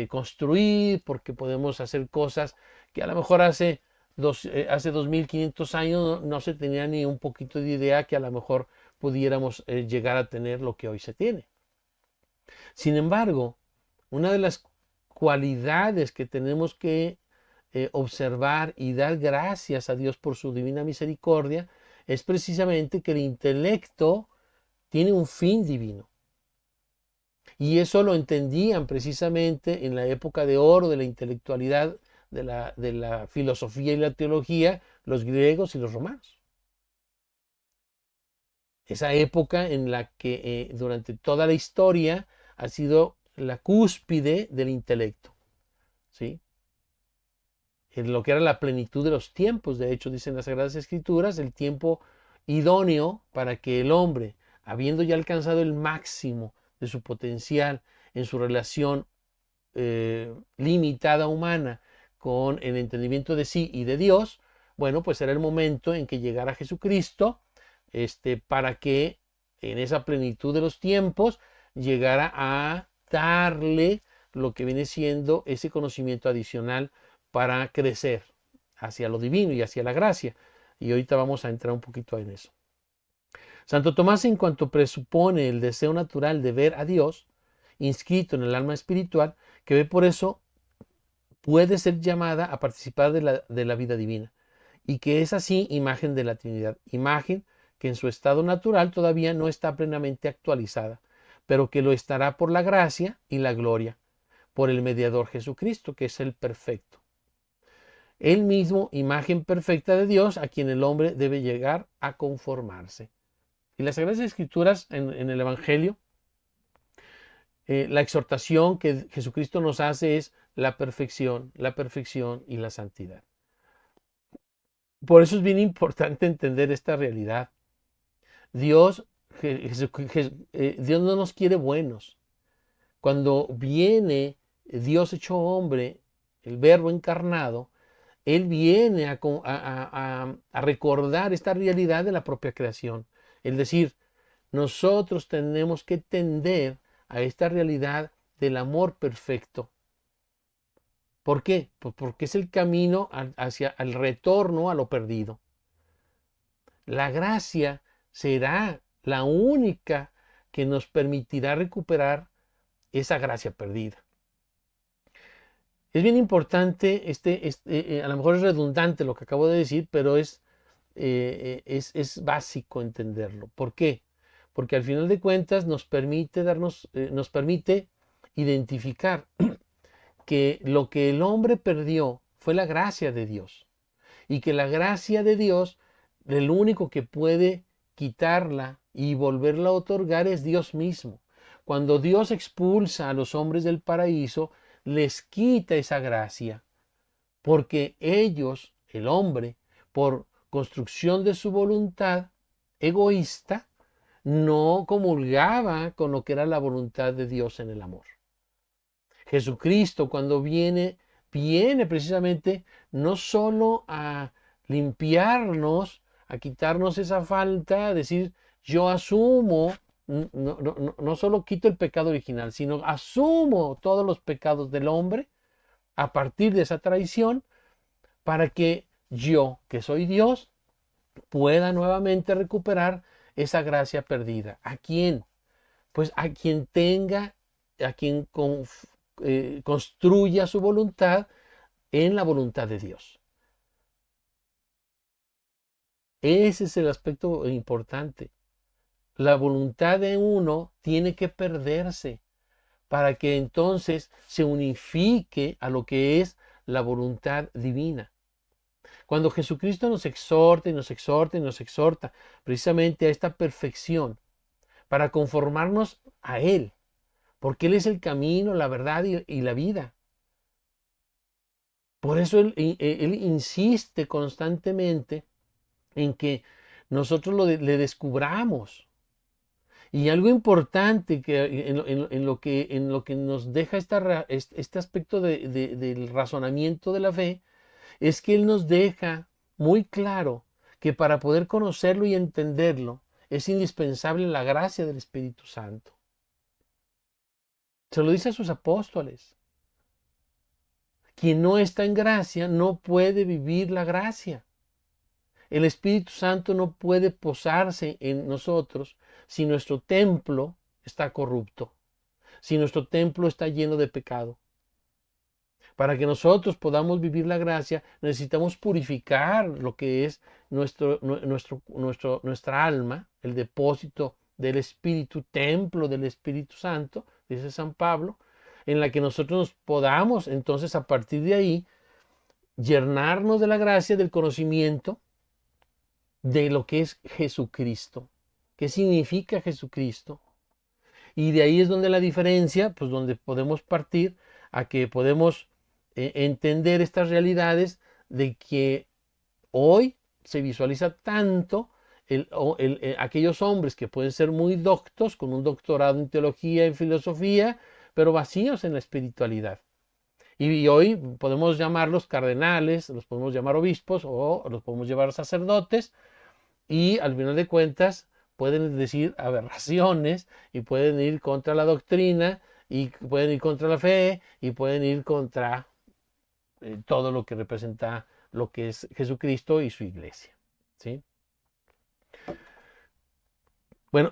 construir, porque podemos hacer cosas que a lo mejor hace 2500 años no se tenía ni un poquito de idea que a lo mejor pudiéramos llegar a tener lo que hoy se tiene. Sin embargo, una de las cualidades que tenemos que observar y dar gracias a Dios por su divina misericordia es precisamente que el intelecto tiene un fin divino. Y eso lo entendían precisamente en la época de oro de la intelectualidad, de la filosofía y la teología, los griegos y los romanos. Esa época en la que durante toda la historia ha sido la cúspide del intelecto, ¿sí? En lo que era la plenitud de los tiempos, de hecho, dicen las Sagradas Escrituras, el tiempo idóneo para que el hombre, habiendo ya alcanzado el máximo de su potencial en su relación limitada humana con el entendimiento de sí y de Dios, bueno, pues era el momento en que llegara Jesucristo, para que en esa plenitud de los tiempos llegara a darle lo que viene siendo ese conocimiento adicional para crecer hacia lo divino y hacia la gracia. Y ahorita vamos a entrar un poquito en eso. Santo Tomás, en cuanto presupone el deseo natural de ver a Dios, inscrito en el alma espiritual, que ve por eso puede ser llamada a participar de la vida divina, y que es así imagen de la Trinidad, imagen que en su estado natural todavía no está plenamente actualizada, pero que lo estará por la gracia y la gloria, por el mediador Jesucristo, que es el perfecto. Él mismo, imagen perfecta de Dios, a quien el hombre debe llegar a conformarse. Y las Sagradas Escrituras en el Evangelio, la exhortación que Jesucristo nos hace es la perfección y la santidad. Por eso es bien importante entender esta realidad. Dios no nos quiere buenos. Cuando viene Dios hecho hombre, el Verbo encarnado, Él viene a recordar esta realidad de la propia creación. Es decir, nosotros tenemos que tender a esta realidad del amor perfecto. ¿Por qué? Pues porque es el camino hacia el retorno a lo perdido. La gracia será la única que nos permitirá recuperar esa gracia perdida. Es bien importante, a lo mejor es redundante lo que acabo de decir, pero es básico entenderlo. ¿Por qué? Porque al final de cuentas nos permite identificar que lo que el hombre perdió fue la gracia de Dios, y que la gracia de Dios, el único que puede quitarla y volverla a otorgar es Dios mismo. Cuando Dios expulsa a los hombres del paraíso, les quita esa gracia, porque ellos, el hombre, por construcción de su voluntad egoísta, no comulgaba con lo que era la voluntad de Dios en el amor. Jesucristo, cuando viene precisamente no solo a limpiarnos, a quitarnos esa falta, a decir, yo asumo, no solo quito el pecado original, sino asumo todos los pecados del hombre a partir de esa traición, para que yo, que soy Dios, pueda nuevamente recuperar esa gracia perdida. ¿A quién? Pues a quien construya su voluntad en la voluntad de Dios. Ese es el aspecto importante. La voluntad de uno tiene que perderse para que entonces se unifique a lo que es la voluntad divina. Cuando Jesucristo nos exhorta y nos exhorta y nos exhorta precisamente a esta perfección, para conformarnos a Él, porque Él es el camino, la verdad y la vida. Por eso él insiste constantemente en que nosotros le descubramos. Y algo importante que en lo que nos deja este aspecto del razonamiento de la fe, es que Él nos deja muy claro que para poder conocerlo y entenderlo es indispensable la gracia del Espíritu Santo. Se lo dice a sus apóstoles. Quien no está en gracia no puede vivir la gracia. El Espíritu Santo no puede posarse en nosotros si nuestro templo está corrupto, si nuestro templo está lleno de pecado. Para que nosotros podamos vivir la gracia, necesitamos purificar lo que es nuestra alma, el depósito del Espíritu, templo del Espíritu Santo, dice San Pablo, en la que nosotros nos podamos entonces a partir de ahí llenarnos de la gracia, del conocimiento de lo que es Jesucristo. ¿Qué significa Jesucristo? Y de ahí es donde la diferencia, pues donde podemos partir a que podemos entender estas realidades de que hoy se visualiza tanto aquellos hombres que pueden ser muy doctos, con un doctorado en teología, en filosofía, pero vacíos en la espiritualidad. Y hoy podemos llamarlos cardenales, los podemos llamar obispos o los podemos llamar sacerdotes, y al final de cuentas pueden decir aberraciones y pueden ir contra la doctrina y pueden ir contra la fe y pueden ir contra todo lo que representa lo que es Jesucristo y su iglesia. ¿Sí? Bueno,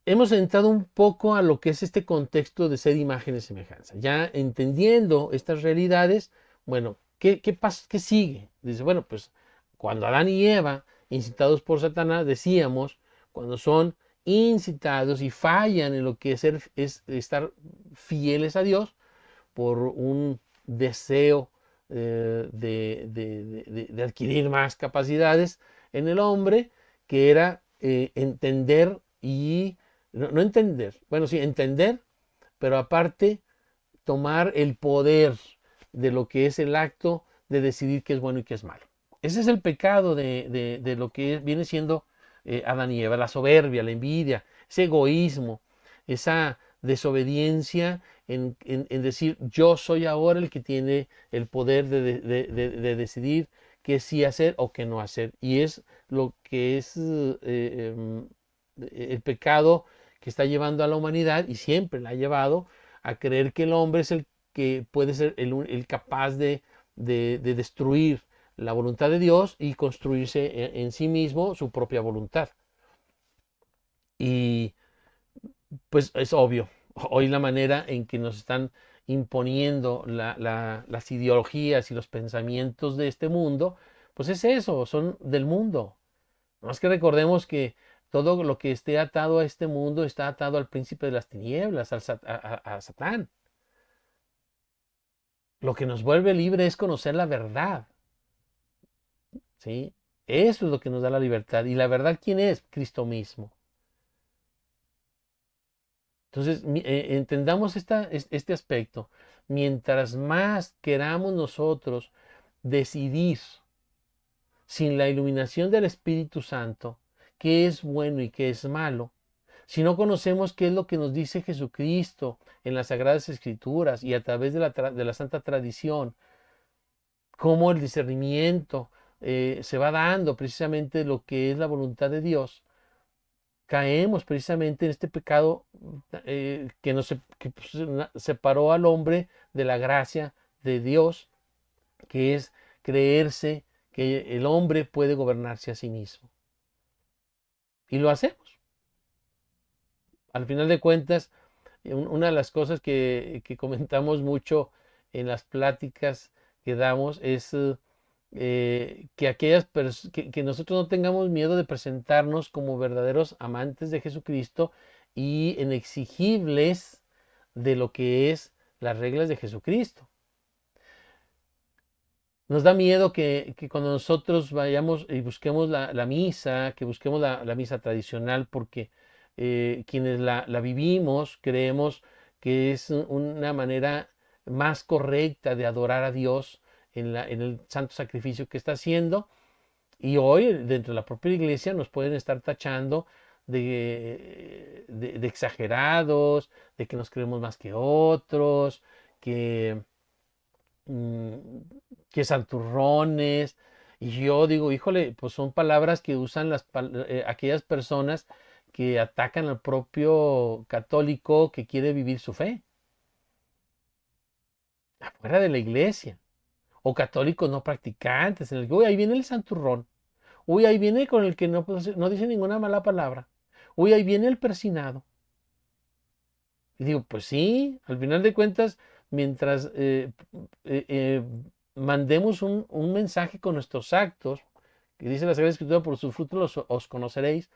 hemos entrado un poco a lo que es este contexto de ser imagen y semejanza. Ya entendiendo estas realidades, bueno, ¿qué sigue? Dice, bueno, pues cuando Adán y Eva, incitados por Satanás, decíamos, cuando son incitados y fallan en lo que es estar fieles a Dios por un deseo de adquirir más capacidades en el hombre, que era entender y no entender, bueno, sí, entender, pero aparte tomar el poder de lo que es el acto de decidir qué es bueno y qué es malo. Ese es el pecado de lo que viene siendo Adán y Eva, la soberbia, la envidia, ese egoísmo, esa desobediencia en decir yo soy ahora el que tiene el poder de decidir qué sí hacer o qué no hacer. Y es lo que es el pecado que está llevando a la humanidad y siempre la ha llevado a creer que el hombre es el que puede ser el capaz de destruir la voluntad de Dios y construirse en sí mismo su propia voluntad. Y pues es obvio, hoy la manera en que nos están imponiendo las ideologías y los pensamientos de este mundo, pues es eso, son del mundo. Más que recordemos que todo lo que esté atado a este mundo está atado al príncipe de las tinieblas, a Satán. Lo que nos vuelve libre es conocer la verdad. ¿Sí? Eso es lo que nos da la libertad. ¿Y la verdad quién es? Cristo mismo. Entonces, entendamos este aspecto. Mientras más queramos nosotros decidir sin la iluminación del Espíritu Santo qué es bueno y qué es malo, si no conocemos qué es lo que nos dice Jesucristo en las Sagradas Escrituras y a través de la Santa Tradición, cómo el discernimiento se va dando precisamente lo que es la voluntad de Dios, caemos precisamente en este pecado que separó al hombre de la gracia de Dios, que es creerse que el hombre puede gobernarse a sí mismo. Y lo hacemos. Al final de cuentas, una de las cosas que comentamos mucho en las pláticas que damos es que nosotros no tengamos miedo de presentarnos como verdaderos amantes de Jesucristo y en exigibles de lo que es las reglas de Jesucristo. Nos da miedo que cuando nosotros vayamos y busquemos la misa, que busquemos la misa tradicional, porque quienes la vivimos creemos que es una manera más correcta de adorar a Dios en el santo sacrificio que está haciendo. Y hoy, dentro de la propia iglesia, nos pueden estar tachando de exagerados, de que nos creemos más que otros, que que santurrones. Y yo digo, híjole, pues son palabras que usan aquellas personas que atacan al propio católico que quiere vivir su fe afuera de la iglesia. O católicos no practicantes, en el que, uy, ahí viene el santurrón. Uy, ahí viene con el que no dice ninguna mala palabra. Uy, ahí viene el persinado. Y digo, pues sí, al final de cuentas, mientras mandemos un mensaje con nuestros actos, que dice la Sagrada Escritura, por sus frutos os conoceréis,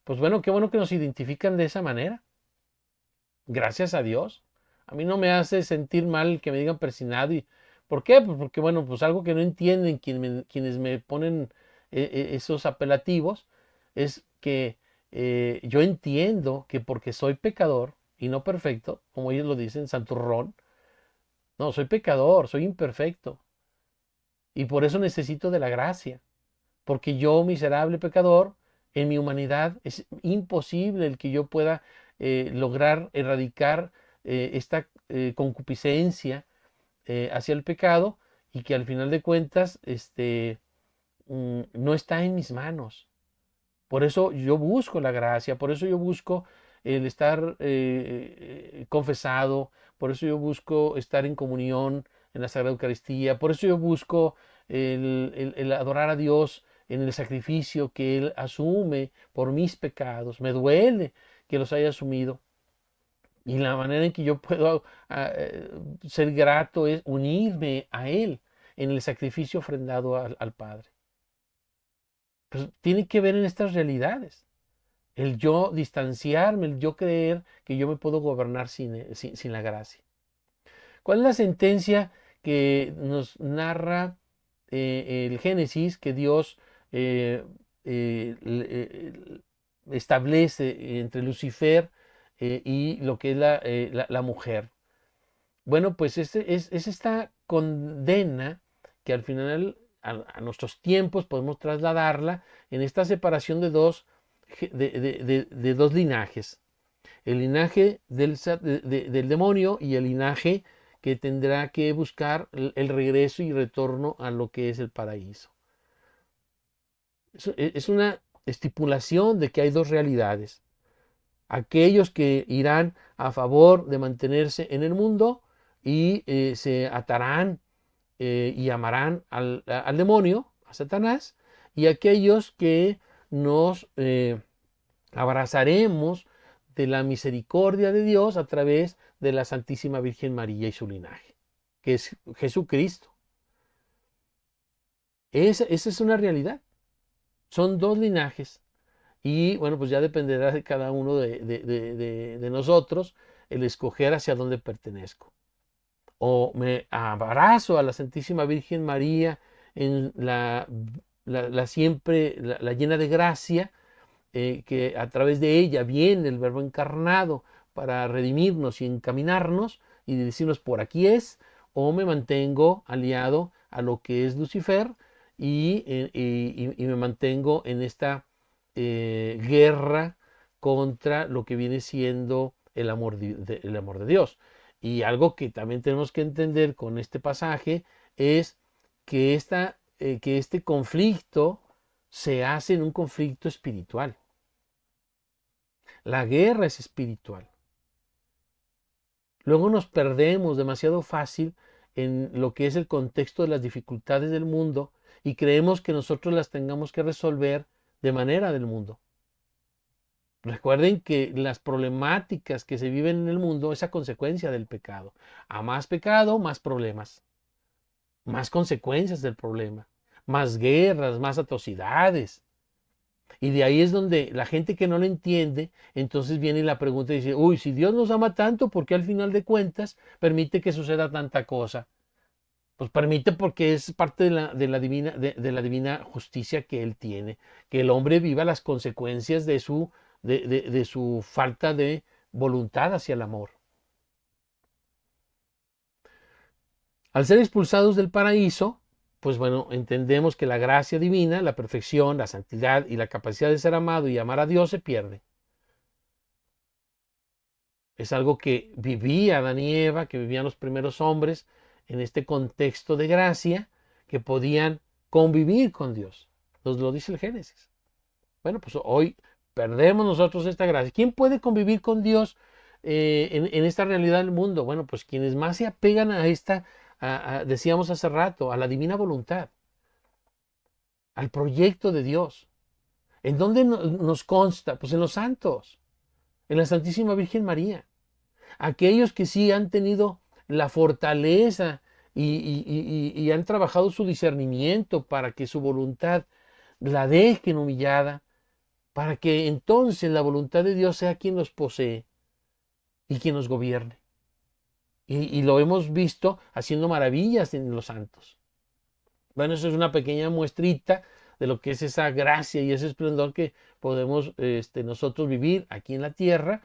pues bueno, qué bueno que nos identifican de esa manera. Gracias a Dios. A mí no me hace sentir mal que me digan persinado. ¿Por qué? Pues porque, bueno, pues algo que no entienden quienes me ponen esos apelativos es que yo entiendo que porque soy pecador y no perfecto, como ellos lo dicen, santurrón, no, soy pecador, soy imperfecto. Y por eso necesito de la gracia. Porque yo, miserable pecador, en mi humanidad es imposible el que yo pueda lograr erradicar esta concupiscencia hacia el pecado y que al final de cuentas no está en mis manos. Por eso yo busco la gracia, por eso yo busco el estar confesado, por eso yo busco estar en comunión en la Sagrada Eucaristía, por eso yo busco el adorar a Dios en el sacrificio que Él asume por mis pecados. Me duele que los haya asumido. Y la manera en que yo puedo ser grato es unirme a Él en el sacrificio ofrendado al Padre. Pues tiene que ver en estas realidades. El yo distanciarme, el yo creer que yo me puedo gobernar sin la gracia. ¿Cuál es la sentencia que nos narra el Génesis que Dios eh, establece entre Lucifer y lo que es la mujer? Bueno, pues es esta condena que al final a nuestros tiempos podemos trasladarla en esta separación de dos linajes. El linaje del demonio y el linaje que tendrá que buscar el regreso y retorno a lo que es el paraíso. Es una estipulación de que hay dos realidades. Aquellos que irán a favor de mantenerse en el mundo y se atarán y amarán al demonio, a Satanás, y aquellos que nos abrazaremos de la misericordia de Dios a través de la Santísima Virgen María y su linaje, que es Jesucristo. Esa es una realidad. Son dos linajes. Y bueno, pues ya dependerá de cada uno de nosotros el escoger hacia dónde pertenezco. O me abrazo a la Santísima Virgen María en siempre la llena de gracia, que a través de ella viene el Verbo encarnado para redimirnos y encaminarnos y decirnos por aquí es, o me mantengo aliado a lo que es Lucifer y me mantengo en esta guerra contra lo que viene siendo el amor de Dios. Y algo que también tenemos que entender con este pasaje es que este conflicto se hace en un conflicto espiritual. La guerra es espiritual. Luego nos perdemos demasiado fácil en lo que es el contexto de las dificultades del mundo y creemos que nosotros las tengamos que resolver de manera del mundo. Recuerden que las problemáticas que se viven en el mundo es a consecuencia del pecado. A más pecado, más problemas, más consecuencias del problema, más guerras, más atrocidades. Y de ahí es donde la gente que no lo entiende, entonces viene la pregunta y dice, uy, si Dios nos ama tanto, ¿por qué al final de cuentas permite que suceda tanta cosa? Pues permite porque es parte de la divina justicia que Él tiene, que el hombre viva las consecuencias de su falta de voluntad hacia el amor. Al ser expulsados del paraíso, pues bueno, entendemos que la gracia divina, la perfección, la santidad y la capacidad de ser amado y amar a Dios se pierde. Es algo que vivía Adán y Eva, que vivían los primeros hombres en este contexto de gracia, que podían convivir con Dios. Nos lo dice el Génesis. Bueno, pues hoy perdemos nosotros esta gracia. ¿Quién puede convivir con Dios en esta realidad del mundo? Bueno, pues quienes más se apegan a esta, decíamos hace rato, a la divina voluntad, al proyecto de Dios. ¿En dónde nos consta? Pues en los santos, en la Santísima Virgen María. Aquellos que sí han tenido la fortaleza y han trabajado su discernimiento para que su voluntad la dejen humillada, para que entonces la voluntad de Dios sea quien los posee y quien los gobierne. Y lo hemos visto haciendo maravillas en los santos. Bueno, eso es una pequeña muestrita de lo que es esa gracia y ese esplendor que podemos nosotros vivir aquí en la tierra,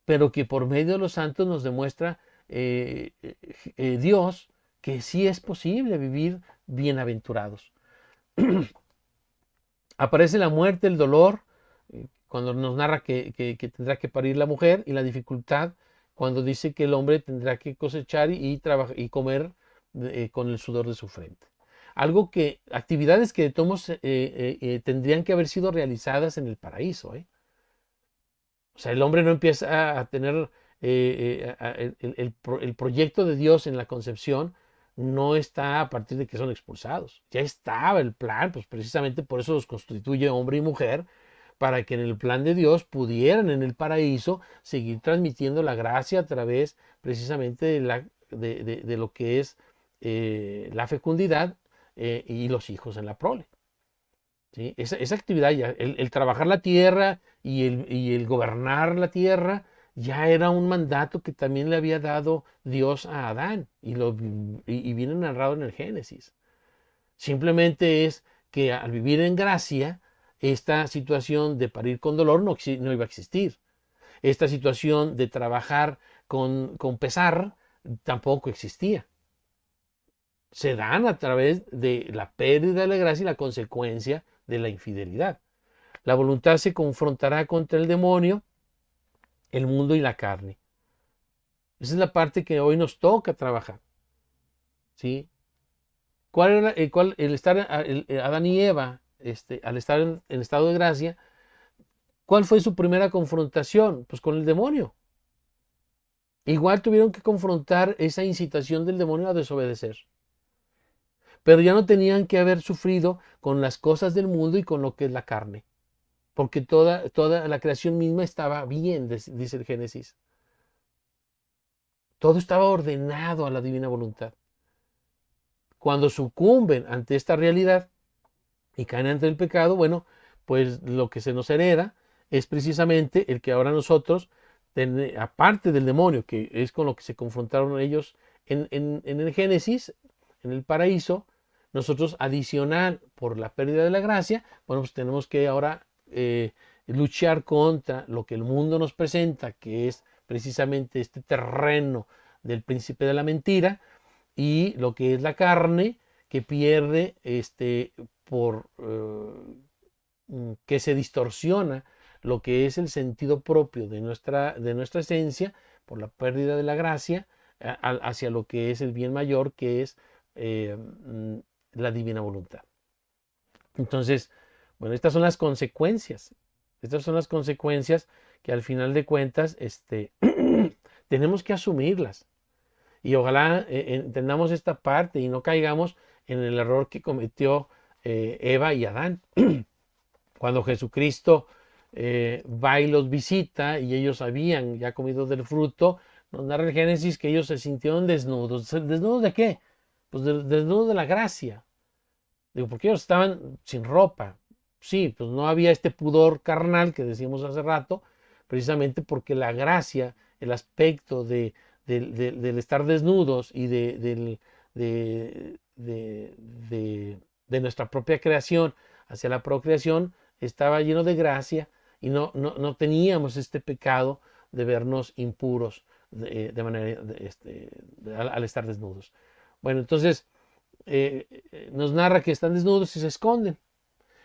pero que por medio de los santos nos demuestra Dios que sí es posible vivir bienaventurados. Aparece la muerte, el dolor, cuando nos narra que tendrá que parir la mujer, y la dificultad cuando dice que el hombre tendrá que cosechar trabajar y comer con el sudor de su frente. Actividades que tendrían que haber sido realizadas en el paraíso. O sea, el hombre no empieza a tener el proyecto de Dios en la concepción, no está a partir de que son expulsados. Ya estaba el plan, pues precisamente por eso los constituye hombre y mujer, para que en el plan de Dios pudieran en el paraíso seguir transmitiendo la gracia a través precisamente de lo que es la fecundidad y los hijos en la prole. ¿Sí? Esa actividad, ya, el trabajar la tierra y el gobernar la tierra, ya era un mandato que también le había dado Dios a Adán, y viene narrado en el Génesis. Simplemente es que al vivir en gracia, esta situación de parir con dolor no iba a existir. Esta situación de trabajar con pesar tampoco existía. Se dan a través de la pérdida de la gracia y la consecuencia de la infidelidad. La voluntad se confrontará contra el demonio, el mundo y la carne. Esa es la parte que hoy nos toca trabajar. ¿Sí? ¿Cuál era Adán y Eva, al estar en estado de gracia, cuál fue su primera confrontación? Pues con el demonio. Igual tuvieron que confrontar esa incitación del demonio a desobedecer. Pero ya no tenían que haber sufrido con las cosas del mundo y con lo que es la carne. Porque toda la creación misma estaba bien, dice el Génesis. Todo estaba ordenado a la divina voluntad. Cuando sucumben ante esta realidad y caen ante el pecado, bueno, pues lo que se nos hereda es precisamente el que ahora nosotros, aparte del demonio, que es con lo que se confrontaron ellos en el Génesis, en el paraíso, nosotros adicional por la pérdida de la gracia, bueno, pues tenemos que ahora luchar contra lo que el mundo nos presenta, que es precisamente este terreno del príncipe de la mentira, y lo que es la carne, que pierde que se distorsiona lo que es el sentido propio de nuestra esencia por la pérdida de la gracia hacia lo que es el bien mayor, que es la divina voluntad. Entonces, bueno, estas son las consecuencias. Estas son las consecuencias que al final de cuentas tenemos que asumirlas. Y ojalá entendamos esta parte y no caigamos en el error que cometió Eva y Adán. Cuando Jesucristo va y los visita y ellos habían ya comido del fruto, nos narra el Génesis que ellos se sintieron desnudos. ¿Desnudos de qué? Pues desnudos de la gracia. Digo, porque ellos estaban sin ropa. Sí, pues no había este pudor carnal que decíamos hace rato, precisamente porque la gracia, el aspecto del estar desnudos y de nuestra propia creación hacia la procreación, estaba lleno de gracia y no teníamos este pecado de vernos impuros de manera al estar desnudos. Bueno, entonces nos narra que están desnudos y se esconden.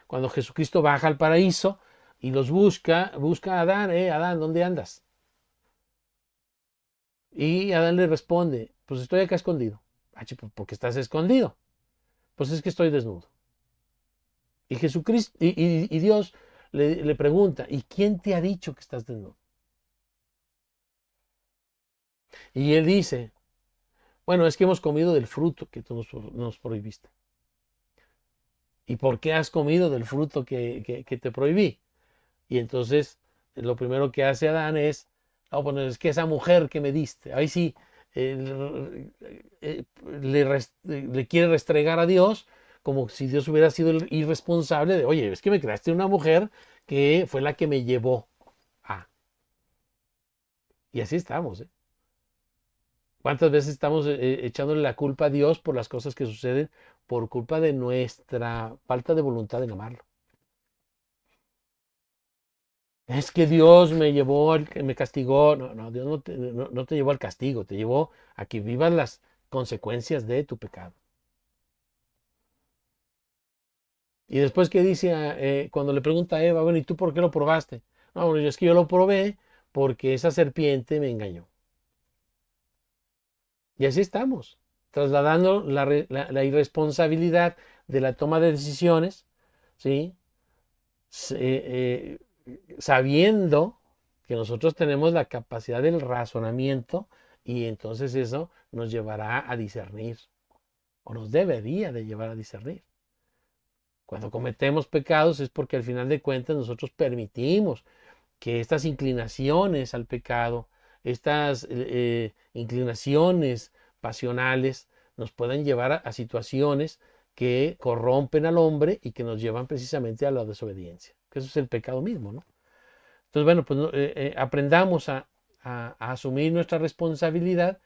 Cuando Jesucristo baja al paraíso y los busca a Adán, Adán, ¿dónde andas? Y Adán le responde, pues estoy acá escondido. ¿Por qué estás escondido? Pues es que estoy desnudo. Y Jesucristo y Dios le pregunta, ¿y quién te ha dicho que estás desnudo? Y él dice, bueno, es que hemos comido del fruto que tú nos prohibiste. ¿Y por qué has comido del fruto que te prohibí? Y entonces lo primero que hace Adán es, no, pues es que esa mujer que me diste, ahí sí, le quiere restregar a Dios como si Dios hubiera sido el irresponsable de, oye, es que me creaste una mujer que fue la que me llevó a. Y así estamos, ¿eh? ¿Cuántas veces estamos echándole la culpa a Dios por las cosas que suceden por culpa de nuestra falta de voluntad en amarlo? Es que Dios me llevó, me castigó. No, no, Dios no te llevó al castigo, te llevó a que vivas las consecuencias de tu pecado. Y después que dice, cuando le pregunta a Eva, bueno, ¿y tú por qué lo probaste? No, bueno, es que yo lo probé porque esa serpiente me engañó. Y así estamos, trasladando la irresponsabilidad de la toma de decisiones, ¿sí? Sabiendo que nosotros tenemos la capacidad del razonamiento y entonces eso nos llevará a discernir, o nos debería de llevar a discernir. Cuando cometemos pecados es porque al final de cuentas nosotros permitimos que estas inclinaciones al pecado, estas inclinaciones pasionales nos puedan llevar a situaciones que corrompen al hombre y que nos llevan precisamente a la desobediencia, que eso es el pecado mismo, ¿no? Entonces, bueno, pues aprendamos a asumir nuestra responsabilidad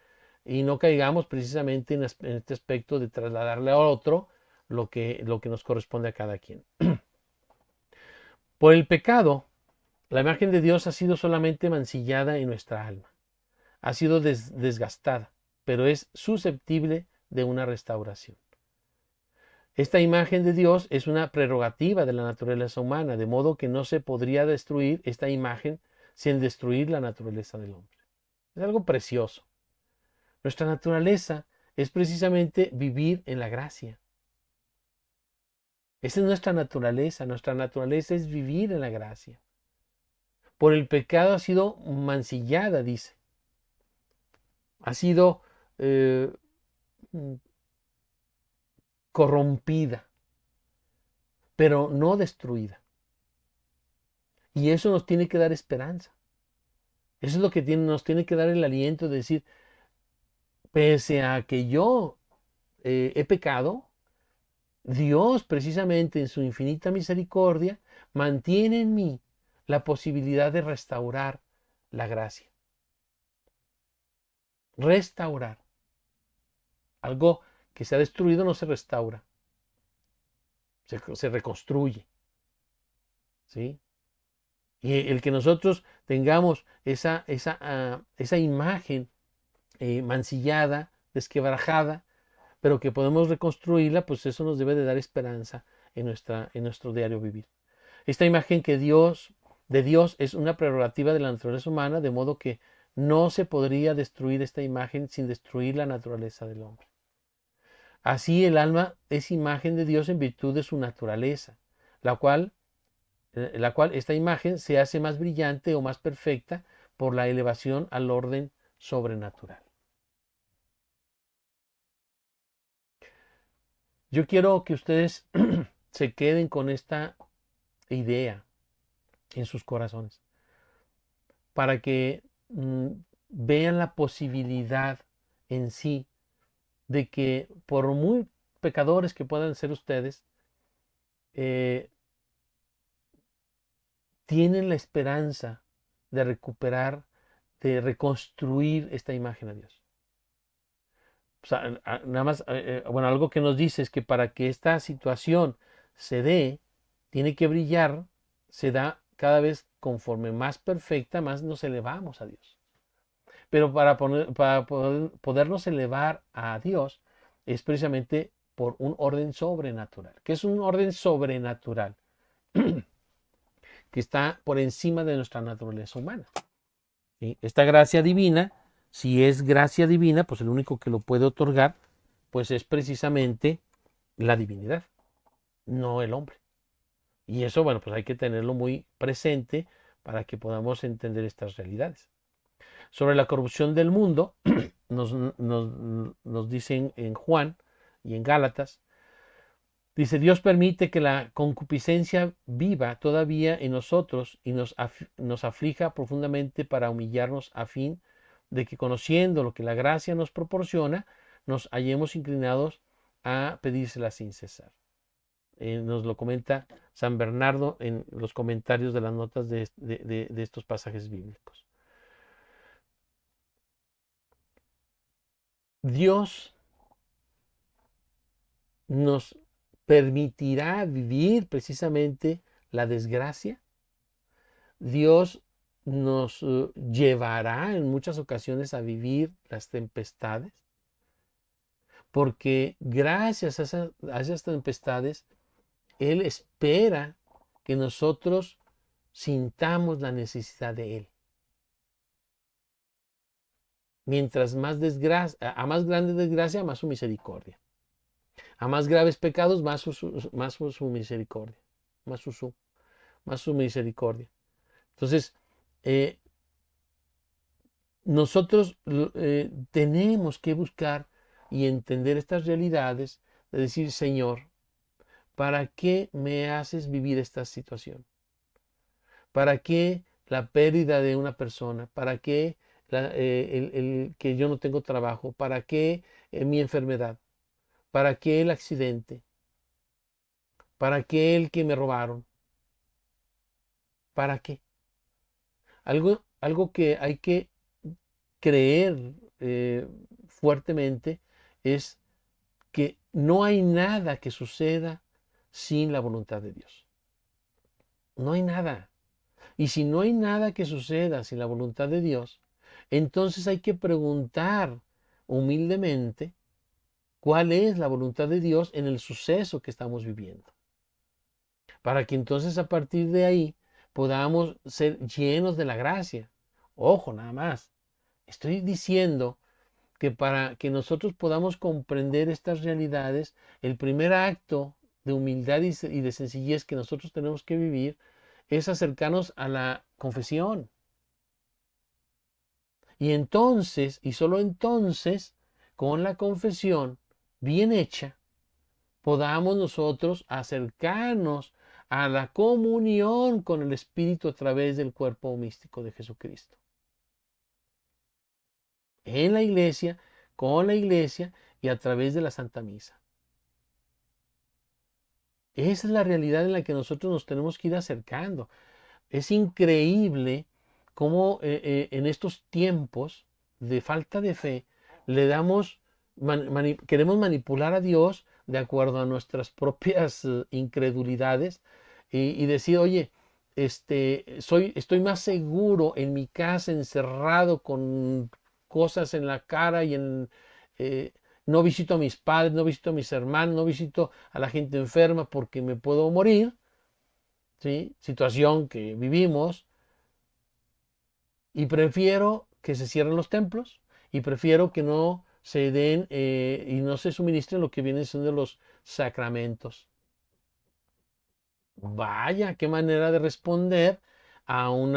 y no caigamos precisamente en este aspecto de trasladarle a otro lo que nos corresponde a cada quien. Por el pecado, la imagen de Dios ha sido solamente mancillada en nuestra alma, ha sido desgastada, pero es susceptible de una restauración. Esta imagen de Dios es una prerrogativa de la naturaleza humana, de modo que no se podría destruir esta imagen sin destruir la naturaleza del hombre. Es algo precioso. Nuestra naturaleza es precisamente vivir en la gracia. Esa es nuestra naturaleza es vivir en la gracia. Por el pecado ha sido mancillada, dice. Ha sido corrompida, pero no destruida. Y eso nos tiene que dar esperanza. Eso es lo que nos tiene que dar el aliento de decir, pese a que yo he pecado, Dios precisamente en su infinita misericordia mantiene en mí la posibilidad de restaurar la gracia. Restaurar. Algo que se ha destruido no se restaura, se reconstruye. ¿Sí? Y el que nosotros tengamos esa imagen mancillada, desquebrajada, pero que podemos reconstruirla, pues eso nos debe de dar esperanza en nuestro diario vivir. Esta imagen de Dios es una prerrogativa de la naturaleza humana, de modo que no se podría destruir esta imagen sin destruir la naturaleza del hombre. Así el alma es imagen de Dios en virtud de su naturaleza, la cual esta imagen se hace más brillante o más perfecta por la elevación al orden sobrenatural. Yo quiero que ustedes se queden con esta idea en sus corazones, para que vean la posibilidad en sí de que por muy pecadores que puedan ser ustedes, tienen la esperanza de recuperar, de reconstruir esta imagen a Dios. O sea, nada más, bueno, algo que nos dice es que para que esta situación se dé, tiene que brillar, se da cada vez conforme más perfecta, más nos elevamos a Dios. Pero para podernos elevar a Dios es precisamente por un orden sobrenatural. ¿Qué es un orden sobrenatural? Que está por encima de nuestra naturaleza humana. ¿Sí? Esta gracia divina, si es gracia divina, pues el único que lo puede otorgar, pues es precisamente la divinidad, no el hombre. Y eso, bueno, pues hay que tenerlo muy presente para que podamos entender estas realidades. Sobre la corrupción del mundo, nos dicen en Juan y en Gálatas, dice, Dios permite que la concupiscencia viva todavía en nosotros y nos aflija profundamente para humillarnos a fin de que conociendo lo que la gracia nos proporciona, nos hallemos inclinados a pedírsela sin cesar. Nos lo comenta San Bernardo en los comentarios de las notas de estos pasajes bíblicos. Dios nos permitirá vivir precisamente la desgracia. Dios nos llevará en muchas ocasiones a vivir las tempestades, porque gracias a esas tempestades, Él espera que nosotros sintamos la necesidad de Él. Mientras más desgracia, a más grande desgracia, más su misericordia. A más graves pecados, más su misericordia. Más su misericordia. Entonces, nosotros tenemos que buscar y entender estas realidades de decir, Señor, ¿para qué me haces vivir esta situación? ¿Para qué la pérdida de una persona? ¿Para qué el que yo no tengo trabajo? ¿Para qué mi enfermedad? ¿Para qué el accidente? ¿Para qué el que me robaron? ¿Para qué? Algo que hay que creer fuertemente es que no hay nada que suceda sin la voluntad de Dios. No hay nada. Y si no hay nada que suceda sin la voluntad de Dios, entonces hay que preguntar humildemente cuál es la voluntad de Dios en el suceso que estamos viviendo. Para que entonces a partir de ahí podamos ser llenos de la gracia. Ojo, nada más. Estoy diciendo que para que nosotros podamos comprender estas realidades, el primer acto de humildad y de sencillez que nosotros tenemos que vivir es acercarnos a la confesión. Y entonces, y solo entonces, con la confesión bien hecha, podamos nosotros acercarnos a la comunión con el Espíritu a través del cuerpo místico de Jesucristo. En la iglesia, con la iglesia y a través de la Santa Misa. Esa es la realidad en la que nosotros nos tenemos que ir acercando. Es increíble cómo en estos tiempos de falta de fe le damos, queremos manipular a Dios de acuerdo a nuestras propias incredulidades y decir, oye, estoy más seguro en mi casa encerrado con cosas en la cara y no visito a mis padres, no visito a mis hermanos, no visito a la gente enferma porque me puedo morir, ¿sí? Situación que vivimos, y prefiero que se cierren los templos y prefiero que no se den y no se suministren lo que vienen siendo los sacramentos. Vaya, qué manera de responder a un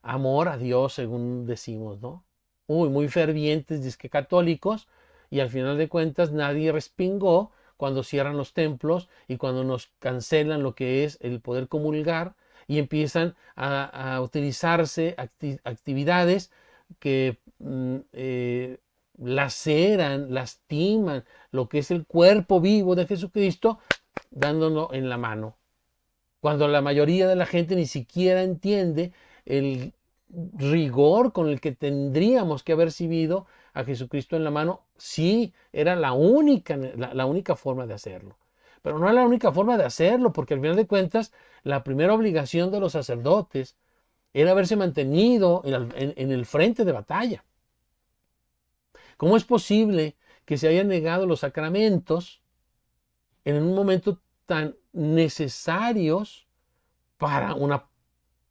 amor a Dios, según decimos, ¿no? Muy fervientes, dizque católicos, y al final de cuentas nadie respingó cuando cierran los templos y cuando nos cancelan lo que es el poder comulgar y empiezan a utilizarse actividades que laceran, lastiman lo que es el cuerpo vivo de Jesucristo, dándolo en la mano. Cuando la mayoría de la gente ni siquiera entiende el rigor con el que tendríamos que haber recibido a Jesucristo en la mano, sí, era la única forma de hacerlo. Pero no es la única forma de hacerlo, porque al final de cuentas, la primera obligación de los sacerdotes era haberse mantenido en el frente de batalla. ¿Cómo es posible que se hayan negado los sacramentos en un momento tan necesarios para una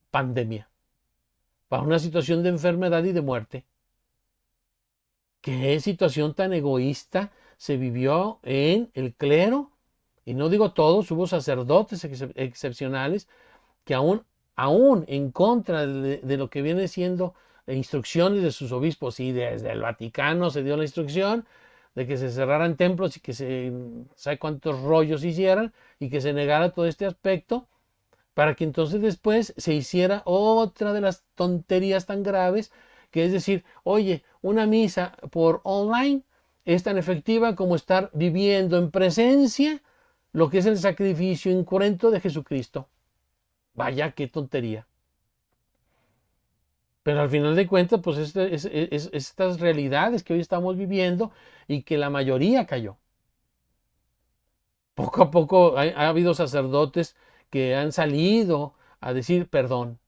pandemia, para una situación de enfermedad y de muerte? ¿Qué situación tan egoísta se vivió en el clero? Y no digo todos, hubo sacerdotes excepcionales que aún en contra de lo que viene siendo instrucciones de sus obispos, y desde el Vaticano se dio la instrucción de que se cerraran templos y que sabe cuántos rollos hicieran y que se negara todo este aspecto, para que entonces después se hiciera otra de las tonterías tan graves, que es decir, oye, una misa por online es tan efectiva como estar viviendo en presencia lo que es el sacrificio incruento de Jesucristo. Vaya, qué tontería. Pero al final de cuentas, pues estas realidades que hoy estamos viviendo y que la mayoría cayó. Poco a poco ha habido sacerdotes que han salido a decir perdón,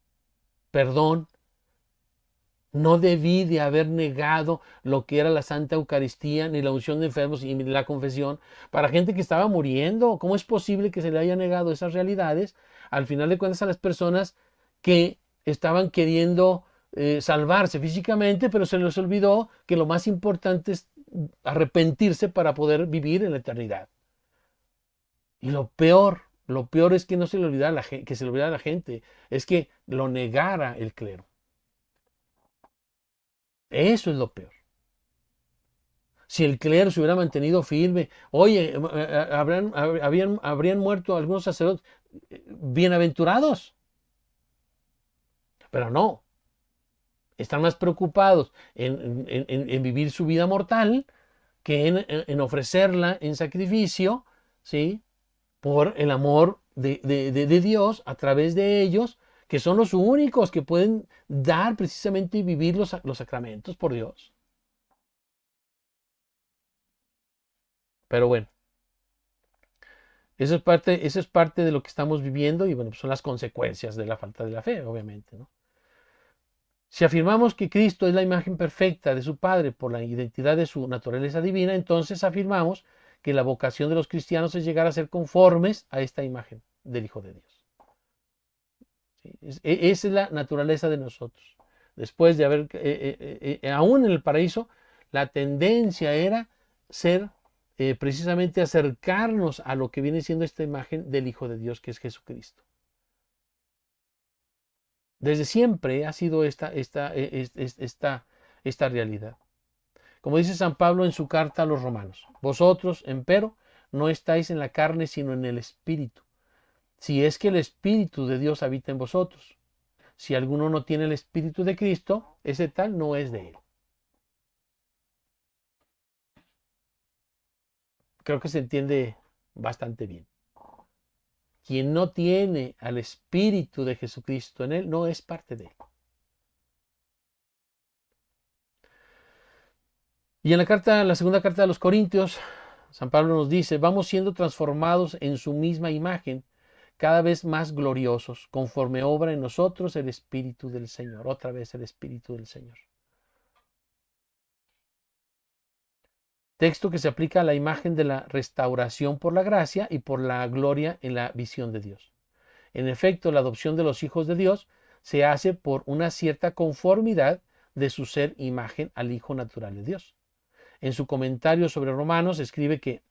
perdón. No debí de haber negado lo que era la Santa Eucaristía, ni la unción de enfermos y la confesión para gente que estaba muriendo. ¿Cómo es posible que se le haya negado esas realidades? Al final de cuentas a las personas que estaban queriendo salvarse físicamente, pero se les olvidó que lo más importante es arrepentirse para poder vivir en la eternidad. Y lo peor es que no se le olvidara que se le olvidara a la gente, es que lo negara el clero. Eso es lo peor. Si el clero se hubiera mantenido firme, oye, habrían muerto algunos sacerdotes bienaventurados, pero no. Están más preocupados en vivir su vida mortal que en ofrecerla en sacrificio, ¿sí? Por el amor de Dios a través de ellos, que son los únicos que pueden dar precisamente y vivir los sacramentos por Dios. Pero bueno, eso es parte de lo que estamos viviendo y bueno, pues son las consecuencias de la falta de la fe, obviamente, ¿no? Si afirmamos que Cristo es la imagen perfecta de su Padre por la identidad de su naturaleza divina, entonces afirmamos que la vocación de los cristianos es llegar a ser conformes a esta imagen del Hijo de Dios. ¿Sí? Esa es la naturaleza de nosotros. Después de haber, aún en el paraíso, la tendencia era ser precisamente acercarnos a lo que viene siendo esta imagen del Hijo de Dios, que es Jesucristo. Desde siempre ha sido esta realidad. Como dice San Pablo en su carta a los romanos, vosotros, empero, no estáis en la carne, sino en el Espíritu. Si es que el Espíritu de Dios habita en vosotros. Si alguno no tiene el Espíritu de Cristo, ese tal no es de él. Creo que se entiende bastante bien. Quien no tiene al Espíritu de Jesucristo en él, no es parte de él. Y en la segunda carta de los Corintios, San Pablo nos dice, vamos siendo transformados en su misma imagen, cada vez más gloriosos, conforme obra en nosotros el Espíritu del Señor. Otra vez el Espíritu del Señor. Texto que se aplica a la imagen de la restauración por la gracia y por la gloria en la visión de Dios. En efecto, la adopción de los hijos de Dios se hace por una cierta conformidad de su ser imagen al Hijo natural de Dios. En su comentario sobre Romanos escribe que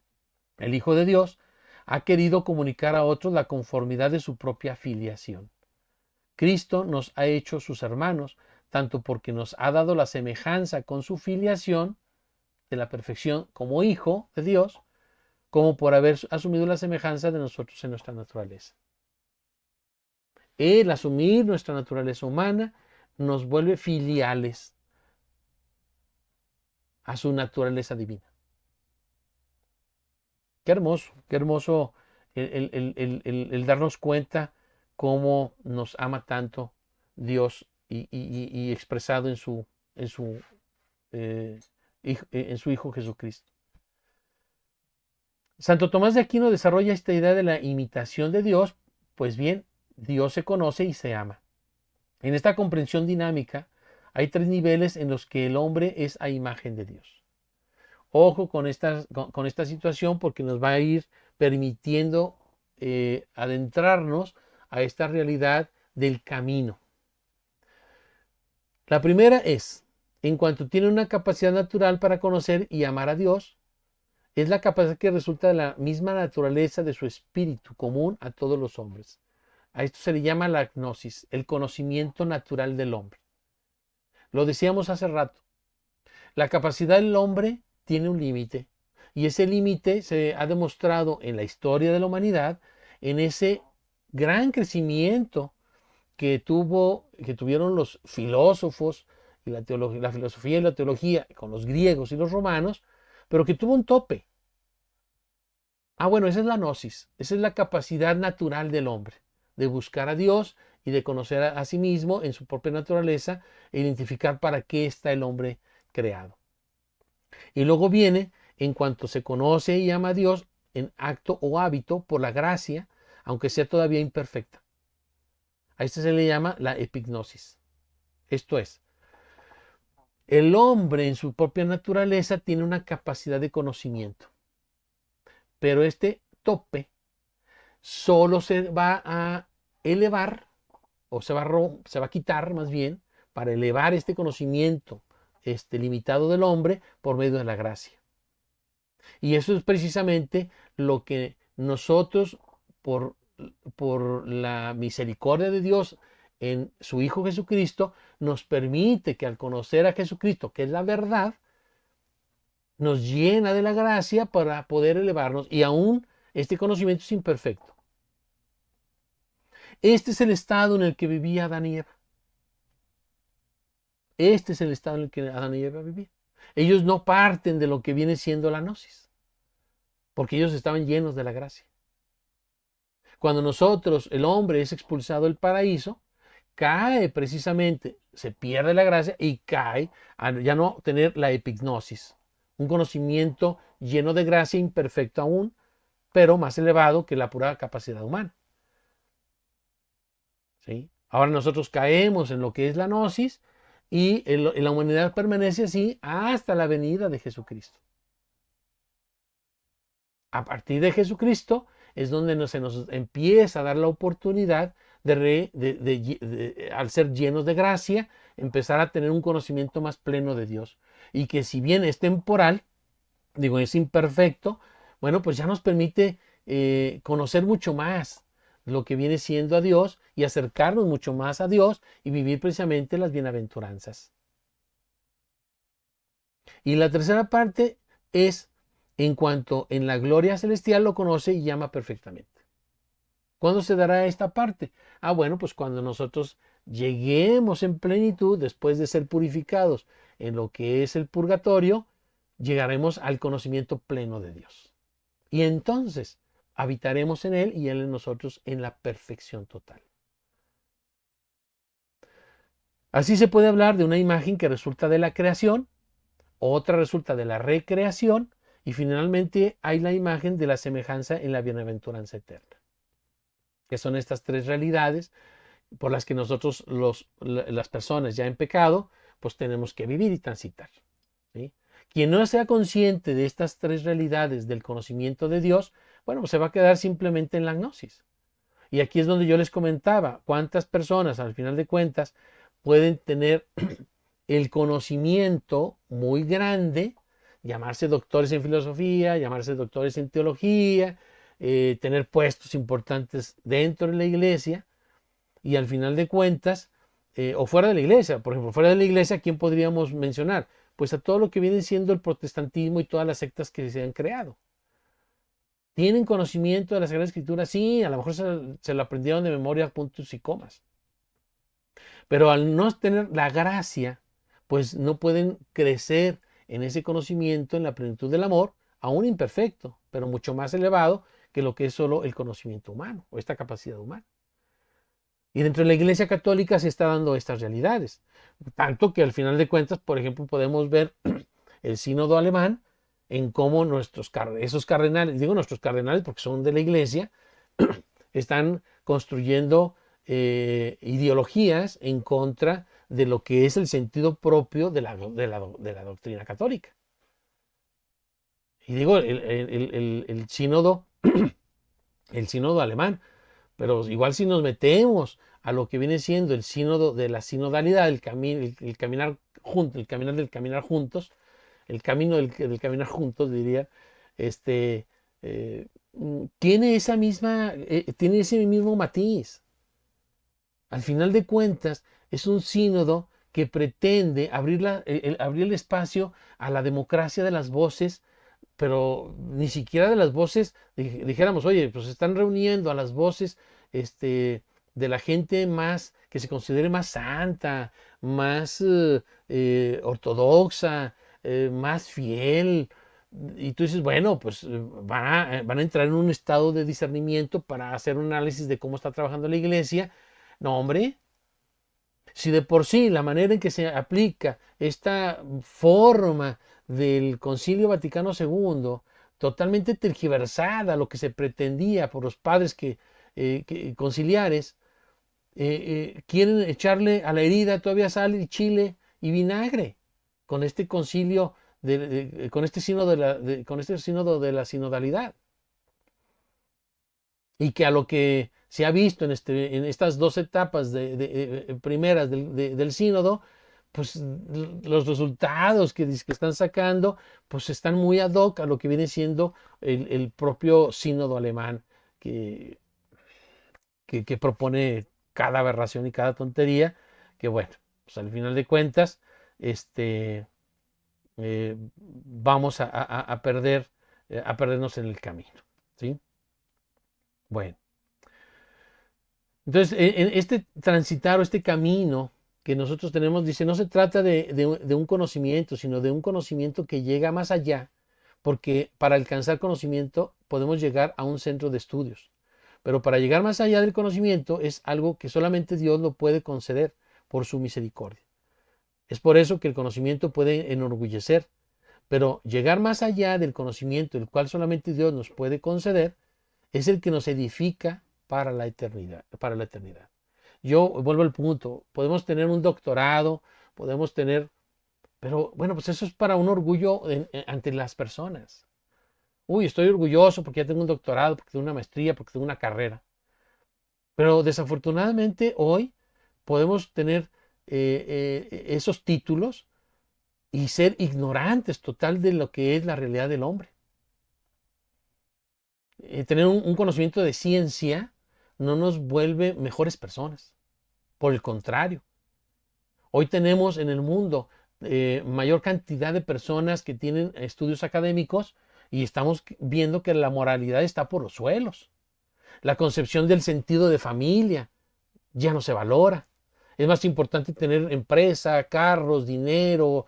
el Hijo de Dios ha querido comunicar a otros la conformidad de su propia filiación. Cristo nos ha hecho sus hermanos, tanto porque nos ha dado la semejanza con su filiación de la perfección como Hijo de Dios, como por haber asumido la semejanza de nosotros en nuestra naturaleza. El asumir nuestra naturaleza humana nos vuelve filiales a su naturaleza divina. Qué hermoso el darnos cuenta cómo nos ama tanto Dios y expresado en su Hijo Jesucristo. Santo Tomás de Aquino desarrolla esta idea de la imitación de Dios, pues bien, Dios se conoce y se ama. En esta comprensión dinámica hay tres niveles en los que el hombre es a imagen de Dios. Ojo con esta situación porque nos va a ir permitiendo adentrarnos a esta realidad del camino. La primera es, en cuanto tiene una capacidad natural para conocer y amar a Dios, es la capacidad que resulta de la misma naturaleza de su espíritu común a todos los hombres. A esto se le llama la gnosis, el conocimiento natural del hombre. Lo decíamos hace rato. La capacidad del hombre tiene un límite y ese límite se ha demostrado en la historia de la humanidad en ese gran crecimiento que tuvieron los filósofos y la teología, la filosofía y la teología con los griegos y los romanos, pero que tuvo un tope. Bueno, esa es la gnosis, esa es la capacidad natural del hombre, de buscar a Dios y de conocer a sí mismo en su propia naturaleza e identificar para qué está el hombre creado. Y luego viene, en cuanto se conoce y ama a Dios en acto o hábito por la gracia, aunque sea todavía imperfecta. A esto se le llama la epignosis. Esto es, el hombre en su propia naturaleza tiene una capacidad de conocimiento, pero este tope solo se va a elevar, o se va a quitar más bien, para elevar este conocimiento limitado del hombre por medio de la gracia. Y eso es precisamente lo que nosotros, por la misericordia de Dios en su Hijo Jesucristo, nos permite que al conocer a Jesucristo, que es la verdad, nos llena de la gracia para poder elevarnos, y aún este conocimiento es imperfecto. Este es el estado en el que vivía Adán y Eva. Este es el estado en el que Adán y Eva vivían. Ellos no parten de lo que viene siendo la gnosis, porque ellos estaban llenos de la gracia. Cuando nosotros, el hombre, es expulsado del paraíso, cae precisamente, se pierde la gracia y cae a ya no tener la epignosis, un conocimiento lleno de gracia, imperfecto aún, pero más elevado que la pura capacidad humana. ¿Sí? Ahora nosotros caemos en lo que es la gnosis y en la humanidad permanece así hasta la venida de Jesucristo. A partir de Jesucristo es donde se nos empieza a dar la oportunidad al ser llenos de gracia, empezar a tener un conocimiento más pleno de Dios. Y que si bien es temporal, es imperfecto, bueno, pues ya nos permite conocer mucho más lo que viene siendo a Dios y acercarnos mucho más a Dios y vivir precisamente las bienaventuranzas. Y la tercera parte es en cuanto en la gloria celestial lo conoce y llama perfectamente. ¿Cuándo se dará esta parte? Bueno, pues cuando nosotros lleguemos en plenitud, después de ser purificados en lo que es el purgatorio, llegaremos al conocimiento pleno de Dios. Y entonces habitaremos en Él y Él en nosotros en la perfección total. Así se puede hablar de una imagen que resulta de la creación, otra resulta de la recreación, y finalmente hay la imagen de la semejanza en la bienaventuranza eterna, que son estas tres realidades por las que nosotros, las personas ya en pecado, pues tenemos que vivir y transitar. ¿Sí? Quien no sea consciente de estas tres realidades del conocimiento de Dios, bueno, pues se va a quedar simplemente en la gnosis. Y aquí es donde yo les comentaba cuántas personas, al final de cuentas, pueden tener el conocimiento muy grande, llamarse doctores en filosofía, llamarse doctores en teología, tener puestos importantes dentro de la iglesia, y al final de cuentas, o fuera de la iglesia, por ejemplo, fuera de la iglesia, ¿quién podríamos mencionar? Pues a todo lo que viene siendo el protestantismo y todas las sectas que se han creado. ¿Tienen conocimiento de la Sagrada Escritura? Sí, a lo mejor se lo aprendieron de memoria, puntos y comas. Pero al no tener la gracia, pues no pueden crecer en ese conocimiento, en la plenitud del amor, aún imperfecto, pero mucho más elevado que lo que es solo el conocimiento humano o esta capacidad humana. Y dentro de la Iglesia Católica se está dando estas realidades. Tanto que al final de cuentas, por ejemplo, podemos ver el sínodo alemán en cómo esos cardenales, digo nuestros cardenales porque son de la Iglesia, están construyendo ideologías en contra de lo que es el sentido propio de la doctrina católica. Y digo, el sínodo alemán, pero igual si nos metemos a lo que viene siendo el sínodo de la sinodalidad, el caminar juntos, el caminar del caminar juntos, el camino del caminar juntos, diría, tiene tiene ese mismo matiz. Al final de cuentas, es un sínodo que pretende abrir el espacio a la democracia de las voces, pero ni siquiera de las voces, dijéramos, oye, pues se están reuniendo a las voces de la gente más que se considere más santa, más ortodoxa, más fiel. Y tú dices, bueno, pues van a entrar en un estado de discernimiento para hacer un análisis de cómo está trabajando la iglesia. No, hombre, si de por sí la manera en que se aplica esta forma del Concilio Vaticano II, totalmente tergiversada, lo que se pretendía por los padres conciliares, quieren echarle a la herida todavía sal y chile y vinagre con este concilio, con este sínodo de la sinodalidad. Y que a lo que se ha visto en estas dos etapas primeras del sínodo, pues los resultados que están sacando, pues están muy ad hoc a lo que viene siendo el propio sínodo alemán, que propone cada aberración y cada tontería, que bueno, pues al final de cuentas, vamos a perdernos en el camino, ¿sí? Bueno. Entonces, en este transitar o este camino que nosotros tenemos, dice, no se trata de un conocimiento, sino de un conocimiento que llega más allá, porque para alcanzar conocimiento podemos llegar a un centro de estudios, pero para llegar más allá del conocimiento es algo que solamente Dios lo puede conceder por su misericordia. Es por eso que el conocimiento puede enorgullecer, pero llegar más allá del conocimiento, el cual solamente Dios nos puede conceder, es el que nos edifica para la eternidad, para la eternidad. Yo vuelvo al punto, podemos tener un doctorado, podemos tener, pero bueno, pues eso es para un orgullo ante las personas. Uy, estoy orgulloso porque ya tengo un doctorado, porque tengo una maestría, porque tengo una carrera. Pero desafortunadamente hoy podemos tener esos títulos y ser ignorantes total de lo que es la realidad del hombre. Tener un conocimiento de ciencia no nos vuelve mejores personas. Por el contrario, hoy tenemos en el mundo mayor cantidad de personas que tienen estudios académicos y estamos viendo que la moralidad está por los suelos. La concepción del sentido de familia ya no se valora. Es más importante tener empresa, carros, dinero,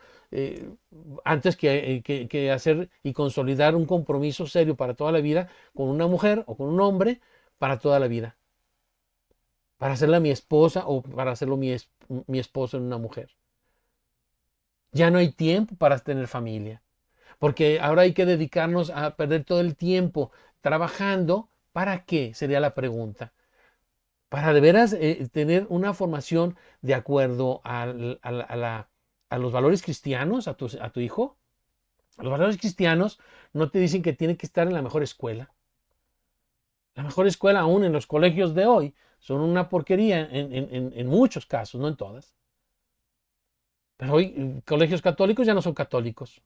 antes que hacer y consolidar un compromiso serio para toda la vida con una mujer o con un hombre para toda la vida. Para hacerla mi esposa o para hacerlo mi esposo en una mujer. Ya no hay tiempo para tener familia, porque ahora hay que dedicarnos a perder todo el tiempo trabajando. ¿Para qué? Sería la pregunta. Para de veras tener una formación de acuerdo a los valores cristianos, a tu hijo. Los valores cristianos no te dicen que tiene que estar en la mejor escuela. La mejor escuela, aún en los colegios de hoy, son una porquería en muchos casos, no en todas. Pero hoy colegios católicos ya no son católicos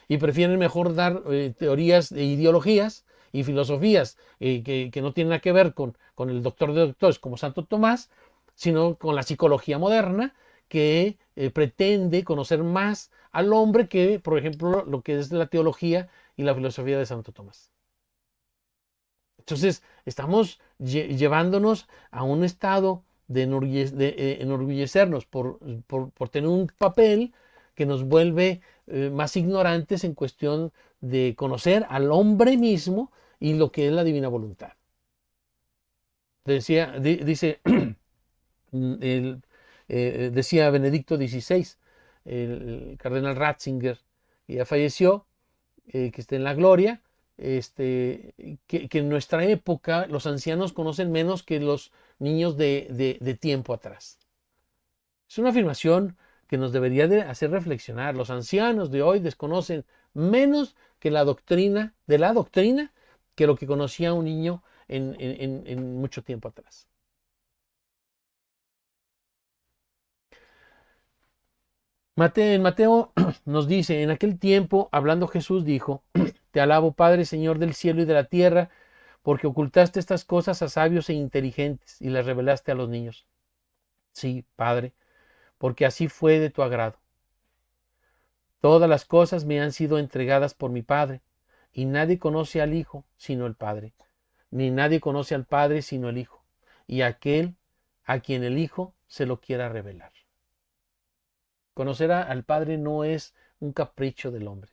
y prefieren mejor dar teorías e ideologías y filosofías que no tienen nada que ver con el doctor de doctores como Santo Tomás, sino con la psicología moderna que pretende conocer más al hombre que, por ejemplo, lo que es la teología y la filosofía de Santo Tomás. Entonces, estamos llevándonos a un estado de enorgullecernos por tener un papel que nos vuelve más ignorantes en cuestión de conocer al hombre mismo y lo que es la divina voluntad. Dice decía Benedicto XVI, el cardenal Ratzinger, que ya falleció, que esté en la gloria, que en nuestra época los ancianos conocen menos que los niños de tiempo atrás. Es una afirmación que nos debería de hacer reflexionar. Los ancianos de hoy desconocen menos que la doctrina que lo que conocía un niño en mucho tiempo atrás. En Mateo nos dice, en aquel tiempo, hablando Jesús, dijo, te alabo, Padre, Señor del cielo y de la tierra, porque ocultaste estas cosas a sabios e inteligentes y las revelaste a los niños. Sí, Padre, porque así fue de tu agrado. Todas las cosas me han sido entregadas por mi Padre, y nadie conoce al Hijo sino el Padre, ni nadie conoce al Padre sino el Hijo, y aquel a quien el Hijo se lo quiera revelar. Conocer al Padre no es un capricho del hombre,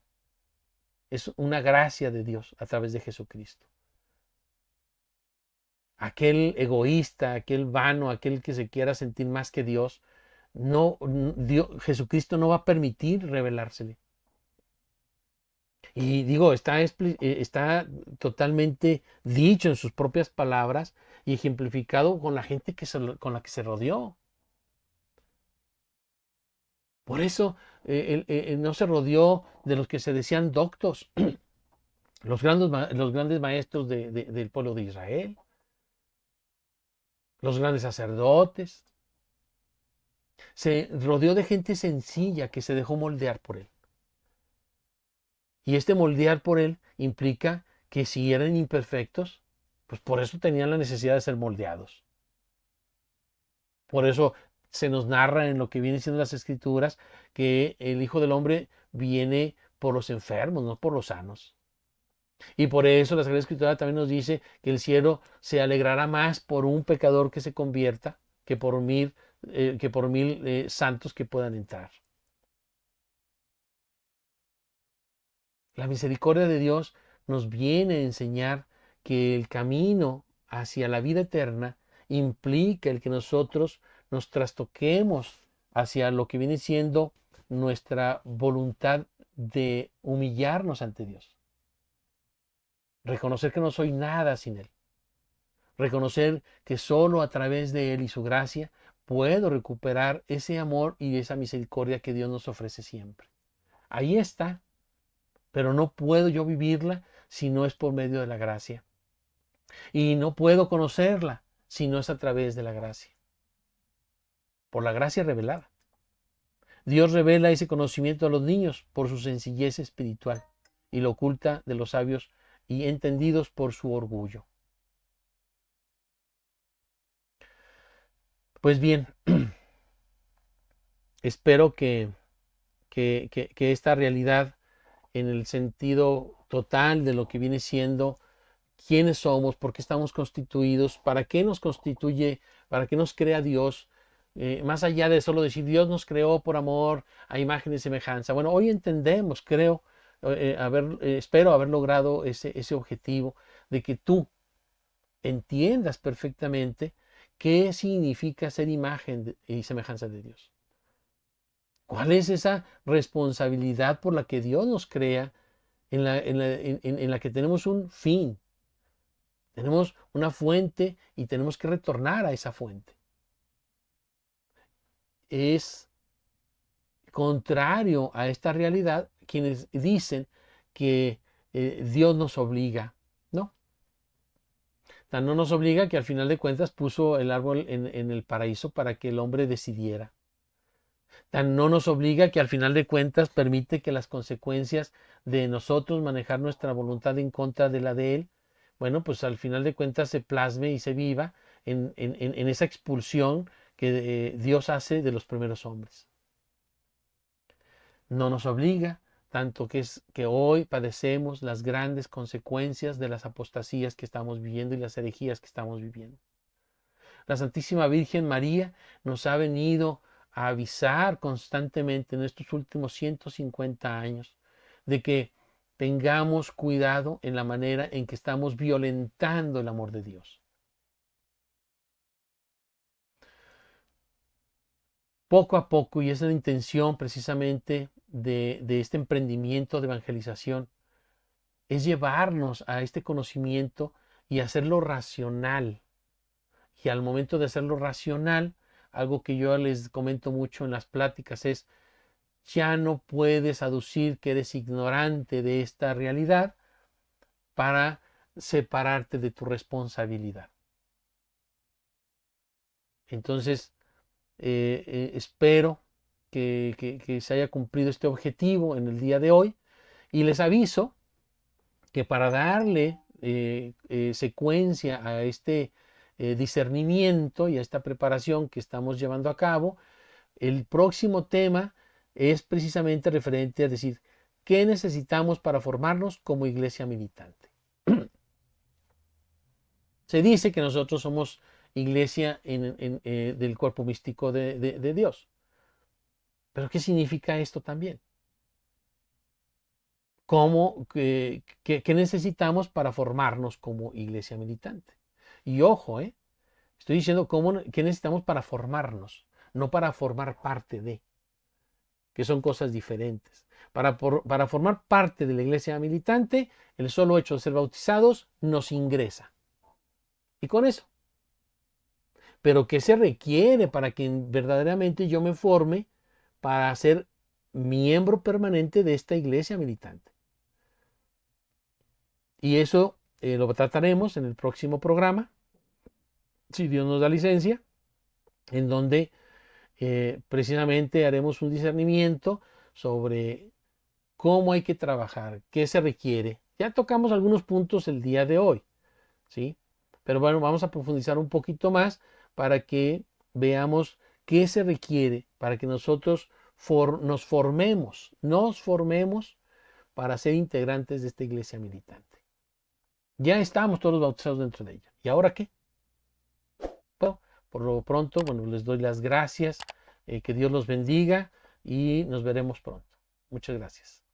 es una gracia de Dios a través de Jesucristo. Aquel egoísta, aquel vano, aquel que se quiera sentir más que Dios, Jesucristo no va a permitir revelársele. Y digo, está totalmente dicho en sus propias palabras y ejemplificado con la gente con la que se rodeó. Por eso él no se rodeó de los que se decían doctos, los grandes maestros del pueblo de Israel, los grandes sacerdotes. Se rodeó de gente sencilla que se dejó moldear por él. Y este moldear por él implica que si eran imperfectos, pues por eso tenían la necesidad de ser moldeados. Por eso se nos narra en lo que vienen siendo las Escrituras que el Hijo del Hombre viene por los enfermos, no por los sanos. Y por eso la Sagrada Escritura también nos dice que el cielo se alegrará más por un pecador que se convierta que por mil santos que puedan entrar. La misericordia de Dios nos viene a enseñar que el camino hacia la vida eterna implica el que nosotros nos trastoquemos hacia lo que viene siendo nuestra voluntad de humillarnos ante Dios. Reconocer que no soy nada sin Él. Reconocer que solo a través de Él y su gracia puedo recuperar ese amor y esa misericordia que Dios nos ofrece siempre. Ahí está. Pero no puedo yo vivirla si no es por medio de la gracia. Y no puedo conocerla si no es a través de la gracia. Por la gracia revelada. Dios revela ese conocimiento a los niños por su sencillez espiritual y lo oculta de los sabios y entendidos por su orgullo. Pues bien, espero que esta realidad en el sentido total de lo que viene siendo quiénes somos, por qué estamos constituidos, para qué nos constituye, para qué nos crea Dios, más allá de solo decir Dios nos creó por amor a imagen y semejanza. Bueno, hoy entendemos, creo, espero haber logrado ese objetivo de que tú entiendas perfectamente qué significa ser imagen y semejanza de Dios. ¿Cuál es esa responsabilidad por la que Dios nos crea, en la que tenemos un fin? Tenemos una fuente y tenemos que retornar a esa fuente. Es contrario a esta realidad quienes dicen que Dios nos obliga. No. Tan no nos obliga que al final de cuentas puso el árbol en el paraíso para que el hombre decidiera. Tan no nos obliga que al final de cuentas permite que las consecuencias de nosotros manejar nuestra voluntad en contra de la de Él, bueno, pues al final de cuentas se plasme y se viva en esa expulsión que Dios hace de los primeros hombres. No nos obliga, tanto que es que hoy padecemos las grandes consecuencias de las apostasías que estamos viviendo y las herejías que estamos viviendo. La Santísima Virgen María nos ha venido a avisar constantemente en estos últimos 150 años de que tengamos cuidado en la manera en que estamos violentando el amor de Dios. Poco a poco, y esa es la intención precisamente de este emprendimiento de evangelización, es llevarnos a este conocimiento y hacerlo racional. Y al momento de hacerlo racional, algo que yo les comento mucho en las pláticas es, ya no puedes aducir que eres ignorante de esta realidad para separarte de tu responsabilidad. Entonces, espero que se haya cumplido este objetivo en el día de hoy y les aviso que para darle secuencia a este discernimiento y a esta preparación que estamos llevando a cabo, el próximo tema es precisamente referente a decir qué necesitamos para formarnos como iglesia militante. Se dice que nosotros somos iglesia del cuerpo místico de Dios. Pero ¿qué significa esto también? ¿Qué necesitamos para formarnos como iglesia militante? Y ojo, estoy diciendo qué necesitamos para formarnos, no para formar parte de, que son cosas diferentes. Para formar parte de la iglesia militante, el solo hecho de ser bautizados nos ingresa. Y con eso. Pero ¿qué se requiere para que verdaderamente yo me forme para ser miembro permanente de esta iglesia militante? Y eso lo trataremos en el próximo programa, si Dios nos da licencia, en donde precisamente haremos un discernimiento sobre cómo hay que trabajar, qué se requiere. Ya tocamos algunos puntos el día de hoy, ¿sí? Pero bueno, vamos a profundizar un poquito más para que veamos qué se requiere para que nosotros nos formemos para ser integrantes de esta iglesia militante. Ya estamos todos bautizados dentro de ella. ¿Y ahora qué? Bueno, por lo pronto, bueno, les doy las gracias, que Dios los bendiga y nos veremos pronto. Muchas gracias.